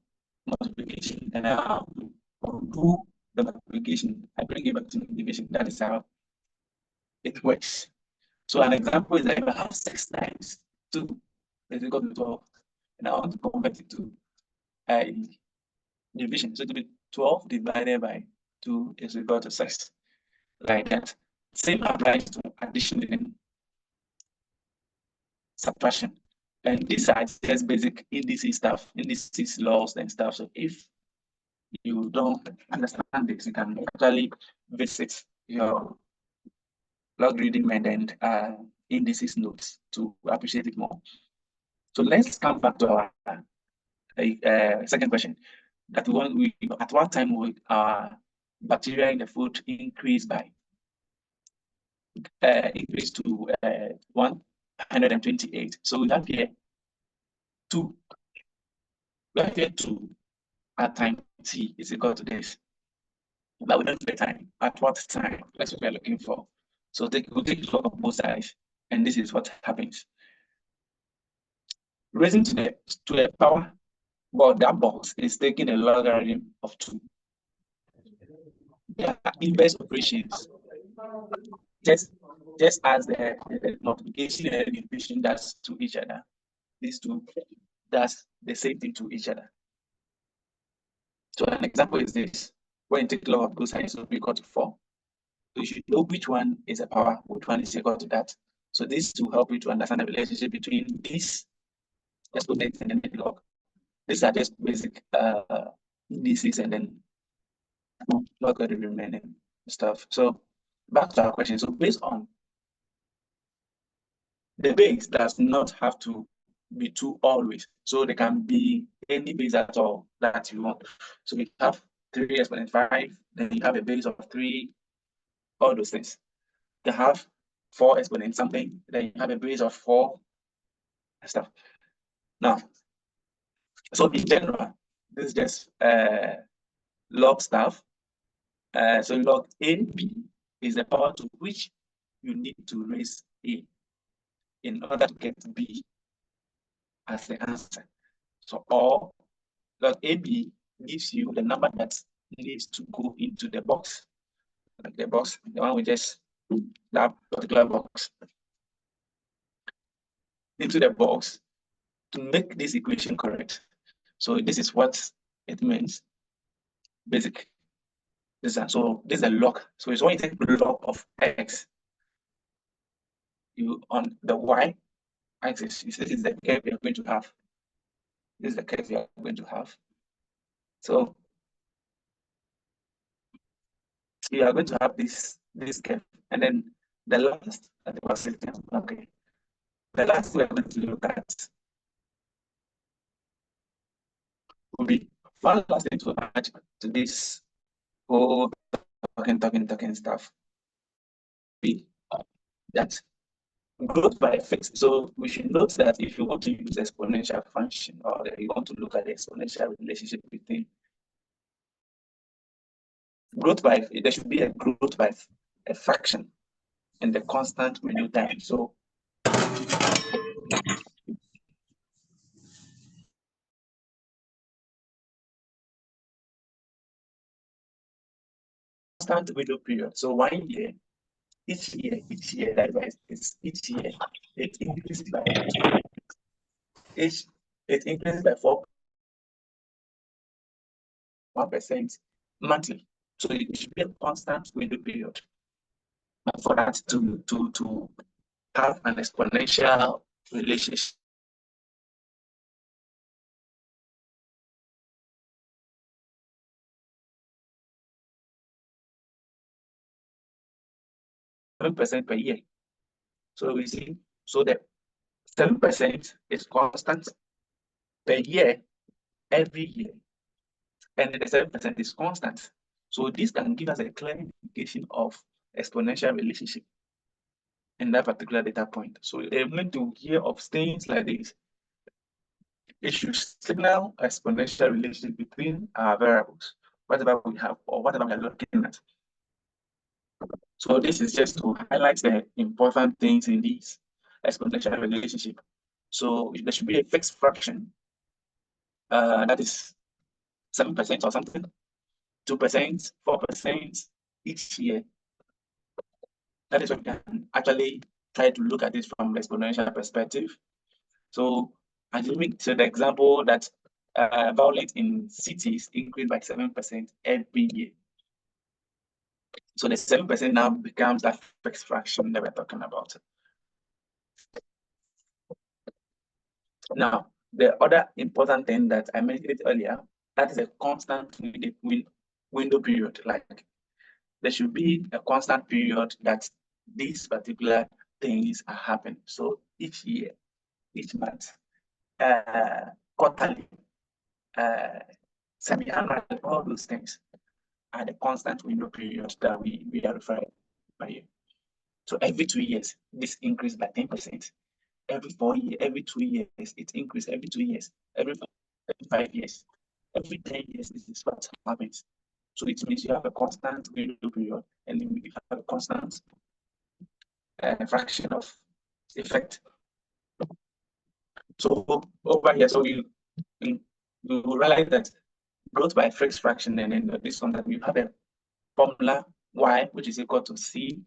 multiplication and I have to do the multiplication, I bring it back to division. That is how it works. So an example is that if I have 6 times 2 is equal to 12, and I want to convert it to division. So it will be 12 divided by 2 is equal to 6. Like that. Same applies to addition and subtraction. And these are just basic indices laws and stuff. So if you don't understand this, you can actually visit your logarithm and indices notes to appreciate it more. So let's come back to our second question. That at what time will bacteria in the food increase by? Increase to 128. So we have here 2. We have here 2 at time t is equal to this. But we don't get time. At what time? That's what we're looking for. So we'll take log of both sides, and this is what happens. raising to a power, but that box is taking a logarithm of 2. They are inverse operations, just as the multiplication and division does to each other. These two does the same thing to each other. So an example is this: when you take log of cosine of equal to 4, so you should know which one is a power, which one is equal to that. So this will help you to understand the relationship between these exponents and the log. These are just basic indices, and then logarithm remaining stuff. So back to our question. So based on the base does not have to be 2 always. So there can be any base at all that you want. So we have 3 exponent 5, then you have a base of 3, all those things. They have 4 exponent something, then you have a base of 4 stuff. Now, so in general, this is just log stuff. So log AB is the power to which you need to raise A in order to get B as the answer. So or log AB gives you the number that needs to go into the box. Like the box, the one we just, that particular box, into the box to make this equation correct. So this is what it means. Basic. So this is a log. So it's when you take log of x, you on the y axis, this is the curve you're going to have. This is the curve you're going to have. So you are going to have this curve, and then the last okay. The last we're going to look at will be one last thing to add to this whole talking stuff. Be that growth by fixed. So we should note that if you want to use exponential function, or you want to look at the exponential relationship between growth by, there should be a growth by a fraction and the constant window time. So constant window period. So 1 year, each year that is each year it increases by it increases by 1% monthly. So it should be a constant window period for that to have an exponential relationship. %7 per year. So we see, so that 7% is constant per year, every year, and the 7% is constant. So this can give us a clear indication of exponential relationship in that particular data point. So able to hear of things like this, it should signal exponential relationship between our variables, whatever we have or whatever we are looking at. So this is just to highlight the important things in this exponential relationship. So there should be a fixed fraction that is 7% or something, 2%, 4% each year. That is what we can actually try to look at it from the exponential perspective. So assuming to the example that violence in cities increased by 7% every year. So the 7% now becomes that fixed fraction that we're talking about. Now, the other important thing that I mentioned earlier, that is a constant window period. Like there should be a constant period that these particular things are happening. So each year, each month, quarterly, semi-annual, all those things are the constant window periods that we are referring by here. So every 2 years, this increased by 10%. Every 4 years, every 2 years, it increased every 2 years, every 5 years, every 10 years, this is what happens. So it means you have a constant window period, and then you have a constant fraction of effect. So over here, so you will realize that growth by fixed fraction, and then this one that we have a formula y, which is equal to c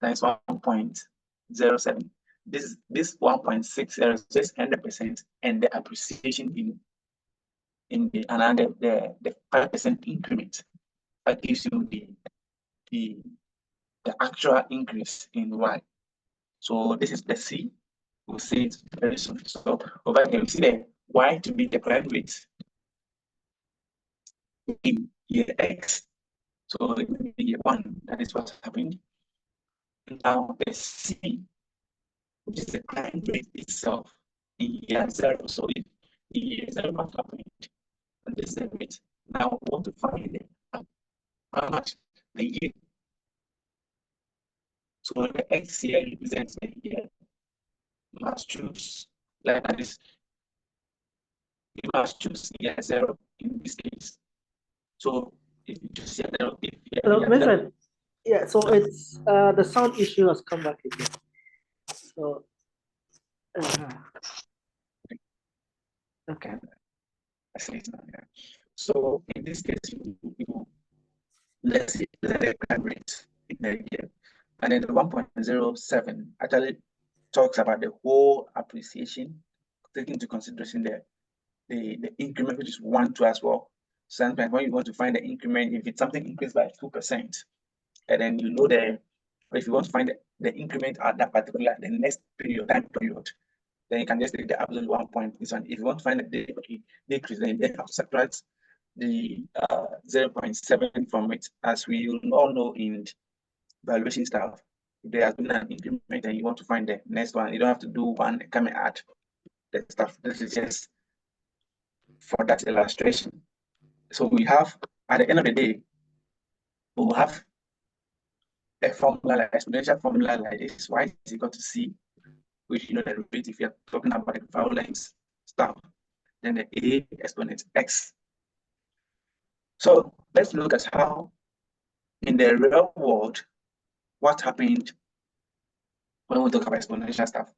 times 1.07. This 1.60 is just 100%, and the appreciation in the another the 5% increment that gives you the actual increase in y. So this is the c. We'll see it very soon. So over here we see the y to be the crime rate in year x. So in year 1, that is what happened. Now the c, which is the crime rate itself in year 0. So in year 0, what happened? And this is the rate. Now we want to find how much the year. So the x here represents the year. You must choose like this. You must choose year 0 in this case. So if you choose year 0, Vincent, yeah, so it's the sound issue has come back again. So okay. So in this case, let's see the crime rate in the year. And then the 1.07 actually talks about the whole appreciation, taking into consideration the increment, which is 1, 2 as well. Sometimes when you want to find the increment, if it's something increased by 2%, and then you know if you want to find the increment at that particular, the next period, time period, then you can just take the absolute 1 point. This one, if you want to find the decrease, then you have to subtract the 0.7 from it. As we all know in valuation stuff, if there has been an increment and you want to find the next one, you don't have to do one, come and add the stuff. This is just for that illustration. So we have, at the end of the day, we'll have a formula, like exponential formula like this. Y is equal to c, which you know the rate if you're talking about the violence stuff, then the a exponent x. So let's look at how in the real world, what happened when we talk about exponential stuff.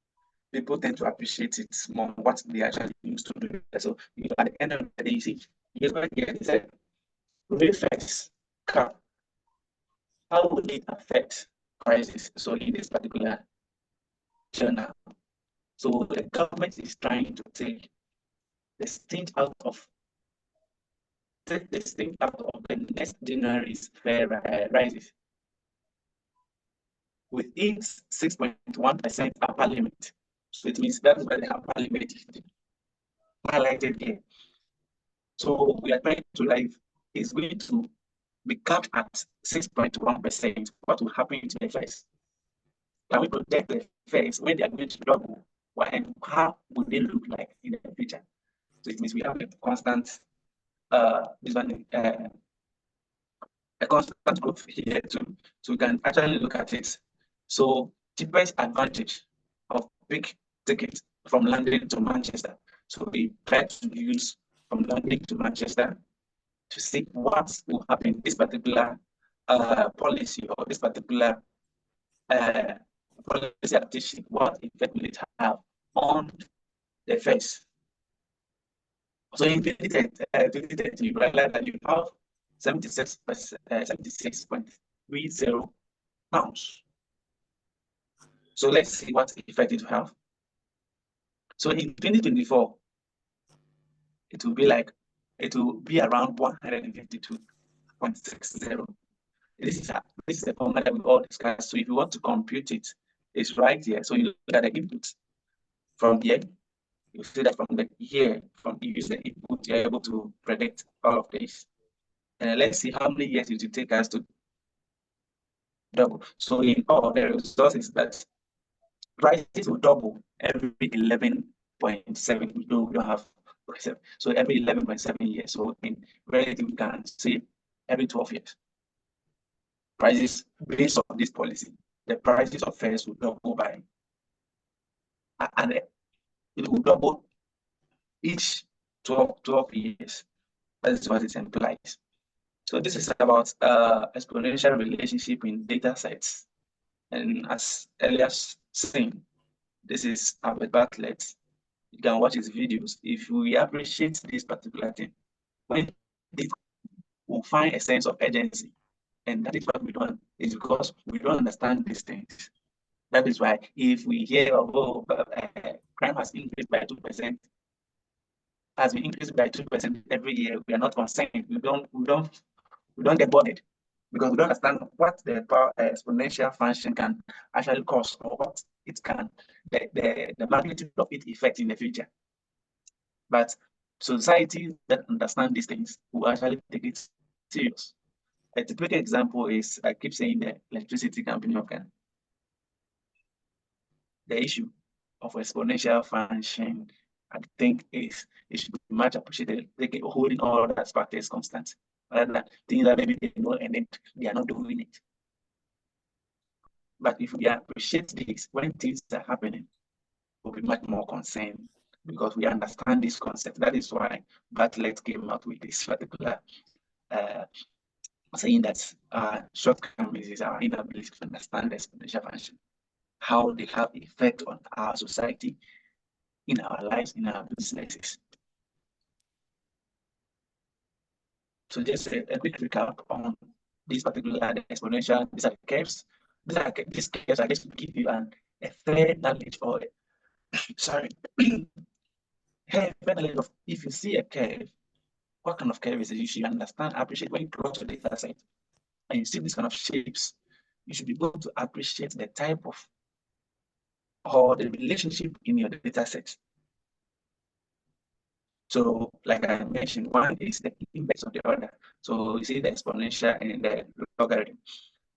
People tend to appreciate it more, what they actually used to do. So at the end of the day, you see, here's what it said, reverse cap. How would it affect prices? So in this particular journal, so the government is trying to take the sting out of the next January's fair rises within 6.1% upper limit. So it means that's where the upper limit is highlighted here. So we are trying to is going to be capped at 6.1%. What will happen to the fares? Can we protect the fares when they are going to double? And how would they look like in the future? So it means we have a constant a constant growth here too. So we can actually look at it. So cheapest advantage of big tickets from London to Manchester. So we try to use from London to Manchester to see what will happen, this particular policy or this particular policy adaptation, what effect will it have on the fares. So in 2030, you realize that you have 76.30 pounds. So let's see what effect it will have. So in 2024, it will be around 152.60. This is the formula that we all discussed. So if you want to compute it, it's right here. So you look at the input from here. You see that from the year, from the user input, you're able to predict all of this. And let's see how many years it will take us to double. So in all, the result is that prices will double every 11.7. We don't have, so every 11.7 years. So in relative, we can say every 12 years. Prices based on this policy, the prices of fares will double by, and it will double each 12 years. That's what it implies. So this is about exponential relationship in data sets. And as earlier seen, this is Albert Bartlett you can watch his videos. If we appreciate this particular thing, when this will find a sense of urgency, and that is what we don't. Is because we don't understand these things. That is why if we hear of crime has increased by 2%, has been increased by 2% every year, we are not concerned. We don't get bothered because we don't understand what the power exponential function can actually cause or what it can, the magnitude of its effect in the future. But societies that understand these things will actually take it serious. A typical example is, I keep saying, the electricity company of Ghana. The issue of exponential function, I think, it should be much appreciated. They can holding all that factors constant, rather than things that maybe they know and then they are not doing it. But if we appreciate this, when things are happening, we'll be much more concerned because we understand this concept. That is why Bartlett came out with this particular saying that shortcomings is our inability to understand the exponential function, how they have effect on our society, in our lives, in our businesses. So just a quick recap on this particular exponential. These are the curves. These curves are just to give you a fair knowledge, or sorry, fair knowledge of, if you see a curve, what kind of curve is it? You should understand, appreciate when you plot your data set and you see these kind of shapes. You should be able to appreciate the type of or the relationship in your data set. So, like I mentioned, one is the inverse of the other. So you see the exponential and the logarithm.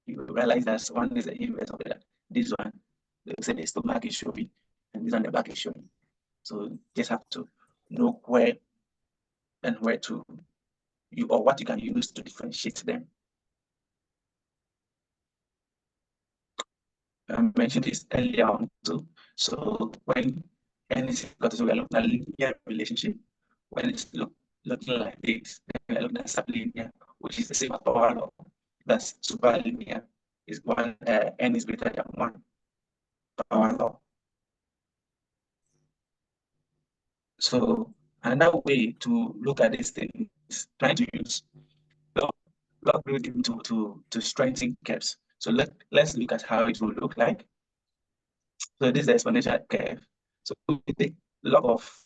You realize that one is the inverse of the other. This one, they say the stomach is showing, and this one the back is showing. So you just have to know where and where to or what you can use to differentiate them. I mentioned this earlier on too. So when anything got to, we are looking at linear relationship. When it's looking like this, then we are looking at sublinear, which is the same as power law. That's superlinear. Is one n is greater than 1 power law. So another way to look at this thing is trying to use logarithm to strengthen curves. So let's look at how it will look like. So this is the exponential curve. So we take log of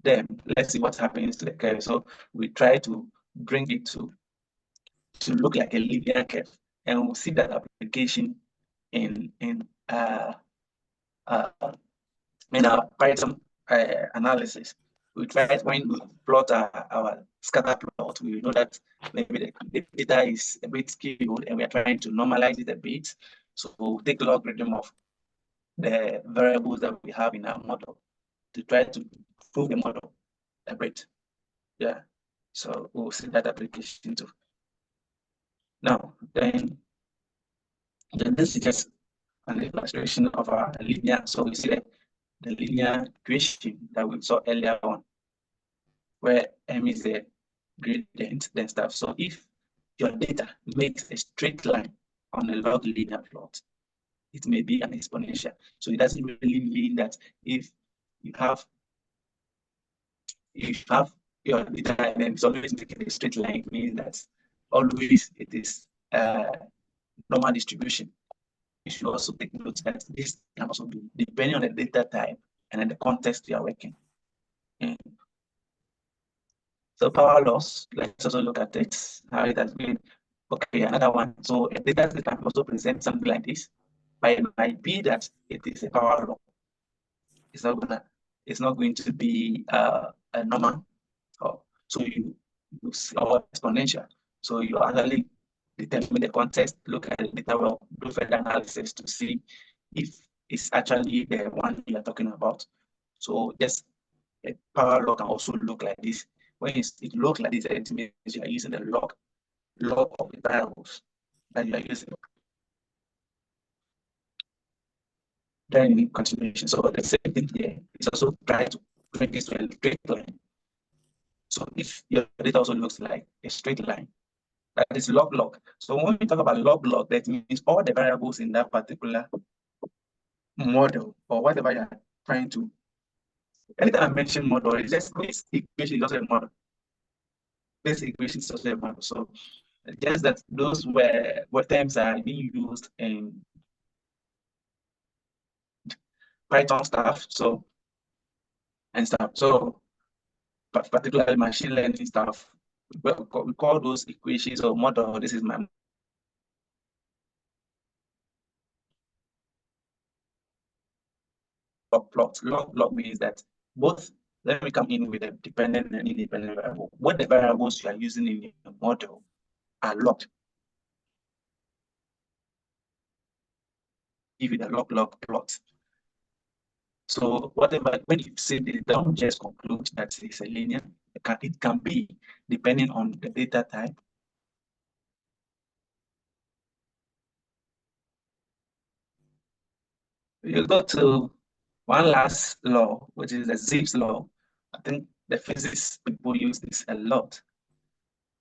them. Let's see what happens to the curve. So we try to bring it to look like a linear curve, and we'll see that application in our Python analysis. We tried when we plot our scatter plot, we know that maybe the data is a bit skewed and we are trying to normalize it a bit. So we'll take logarithm of the variables that we have in our model to try to prove the model a bit. Yeah, so we'll see that application too. Now, then this is just an illustration of our linear. So we see the linear equation that we saw earlier on, where m is the gradient, then stuff. So if your data makes a straight line on a log linear plot, it may be an exponential. So it doesn't really mean that if you have your data and then it's always making a straight line, it means that always it is normal distribution. You should also take note that this can also be depending on the data type and then the context you are working in. So power loss, let's also look at it, how it has been. Okay, another one. So a data set can also present something like this, but it might be that it is a power law. It's not going to be a normal. So you see our exponential. So you actually determine the context, look at the data, well, do further analysis to see if it's actually the one you are talking about. So just a power law can also look like this. When it looks like this, it means you are using the log of the variables that you are using. Then in continuation, so the same thing here is also try to bring this to a straight line. So if your data also looks like a straight line, that is log. So when we talk about log, that means all the variables in that particular model or whatever you're trying to anytime I mention model, it's just this equation is also a model. This equation is also a model. So just that those were what terms are being used in Python stuff. So and stuff. So particularly machine learning stuff. We call those equations or model. This is my plot. Log means that both, let me come in with a dependent and independent variable. What the variables you are using in your model are logged. Give it a log plot. So whatever, when you say this, don't just conclude that it's a linear. It can be depending on the data type. You go to one last law, which is the Zipf's law. I think the physics people use this a lot.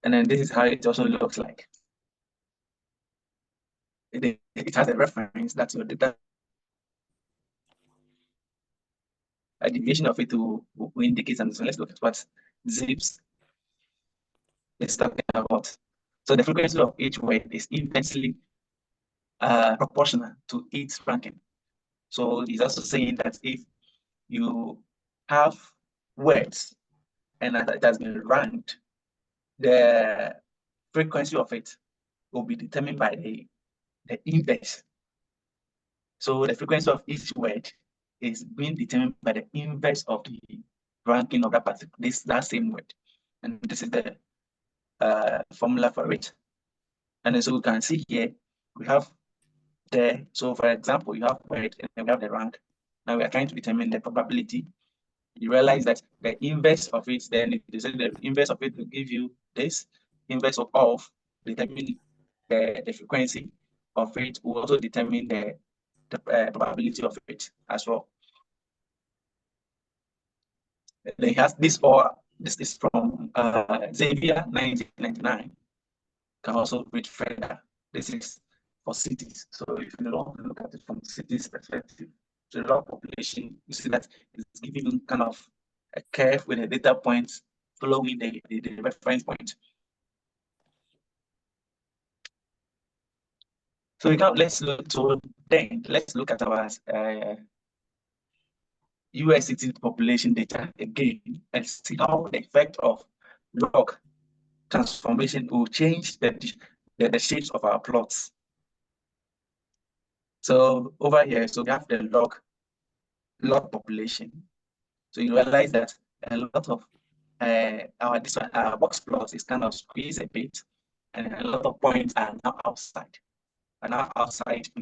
And then this is how it also looks like. It has a reference that's your data. A deviation of it will indicate something. So let's look at what Zipf's is talking about. So the frequency of each word is inversely proportional to its ranking. So he's also saying that if you have words and that it has been ranked, the frequency of it will be determined by the inverse. So the frequency of each word is being determined by the inverse of the ranking of that same word. And this is the formula for it. And then so we can see here, we have the, so for example, you have word and then we have the rank. Now we are trying to determine the probability. You realize that the inverse of it, then the inverse of it will give you this, inverse of determine the frequency of it will also determine the probability of it as well. They have this, or this is from Xavier 1999. Can also read further. This is for cities. So if you don't look at it from cities perspective, the rural population, you see that it's giving you kind of a curve with the data points following the reference point. So let's look at our US city population data again and see how the effect of log transformation will change the shapes of our plots. So over here, so we have the log population. So you realize that a lot of our box plots is kind of squeezed a bit, and a lot of points are now outside,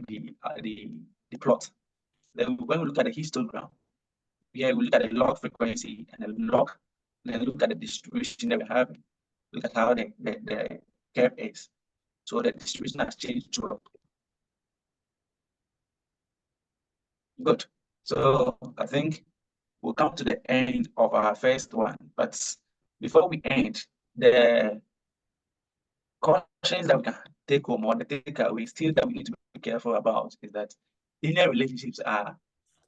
the plot. Then when we look at the histogram, here we look at the log frequency and the log, then look at the distribution that we're having. Look at how the curve is. So the distribution has changed to log. Good. So I think we'll come to the end of our first one. But before we end, the cautions that we can take home, or the takeaway still that we need to be careful about, is that linear relationships are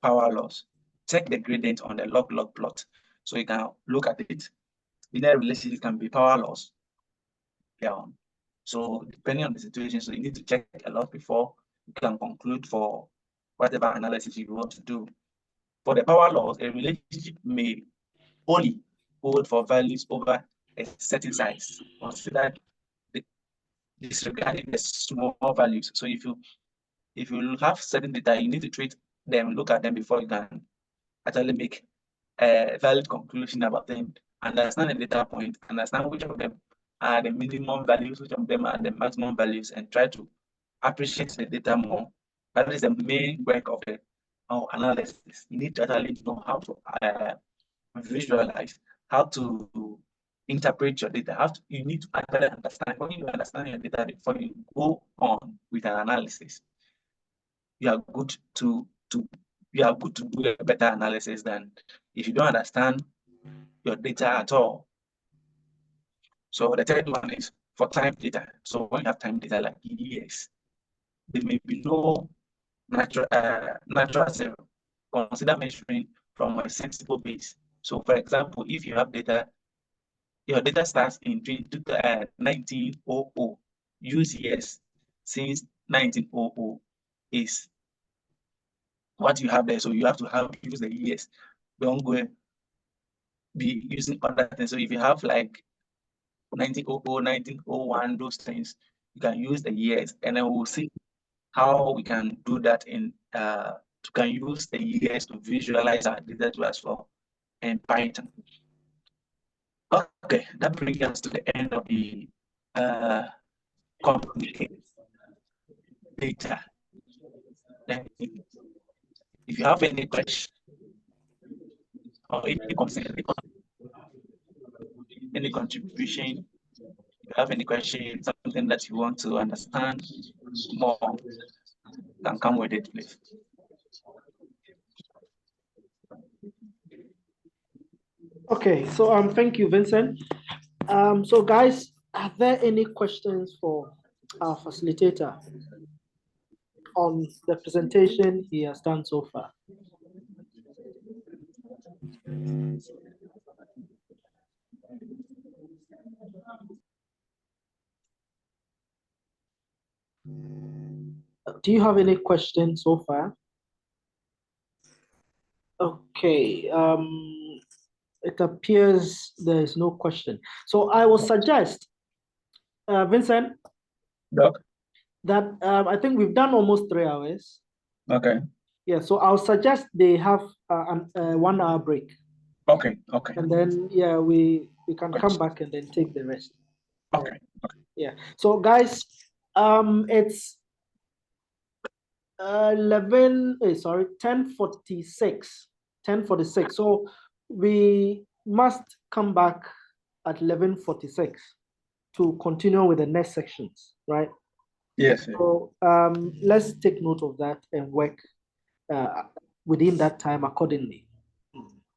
power laws. Check the gradient on the log plot so you can look at it. Linear relationships can be power laws. Yeah. So depending on the situation, so you need to check a lot before you can conclude for whatever analysis you want to do. For the power laws, a relationship may only hold for values over a certain size. Consider disregarding the small values. So if you have certain data, you need to treat them, look at them before you can actually make a valid conclusion about them. Understand the data point, understand which of them are the minimum values, which of them are the maximum values, and try to appreciate the data more. That is the main work of the analysis. You need to actually know how to visualize, how to interpret your data. You need to actually understand. When you understand your data before you go on with an analysis, you are good to do a better analysis than if you don't understand your data at all. So the third one is for time data. So when you have time data like years, there may be no natural zero. Consider measuring from a sensible base. So for example, if you have data, your data starts in 1900, use years since 1900 is what you have there. So you have to use the years. Don't go be using other things. So if you have like 1900, 1901, those things, you can use the years, and then we'll see how we can do that in you can use the years to visualize our data to as well in Python. Okay, that brings us to the end of the complicated data. Then if you have any question or any contribution, if you have any question, something that you want to understand more, can come with it, please. Okay, so thank you, Vincent. So guys, are there any questions for our facilitator on the presentation he has done so far? Do you have any questions so far? Okay, it appears there is no question. So I will suggest, Vincent, Doc? that I think we've done almost 3 hours. Okay. Yeah, so I'll suggest they have a 1 hour break. Okay, okay. And then, yeah, we can come back and then take the rest. Okay, okay. Yeah, so guys, it's 10:46. So we must come back at 11:46 to continue with the next sections, right? Yes. So let's take note of that and work within that time accordingly.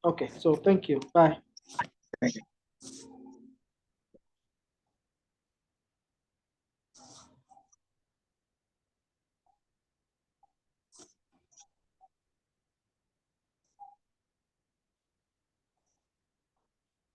Okay, so thank you. Bye. Thank you.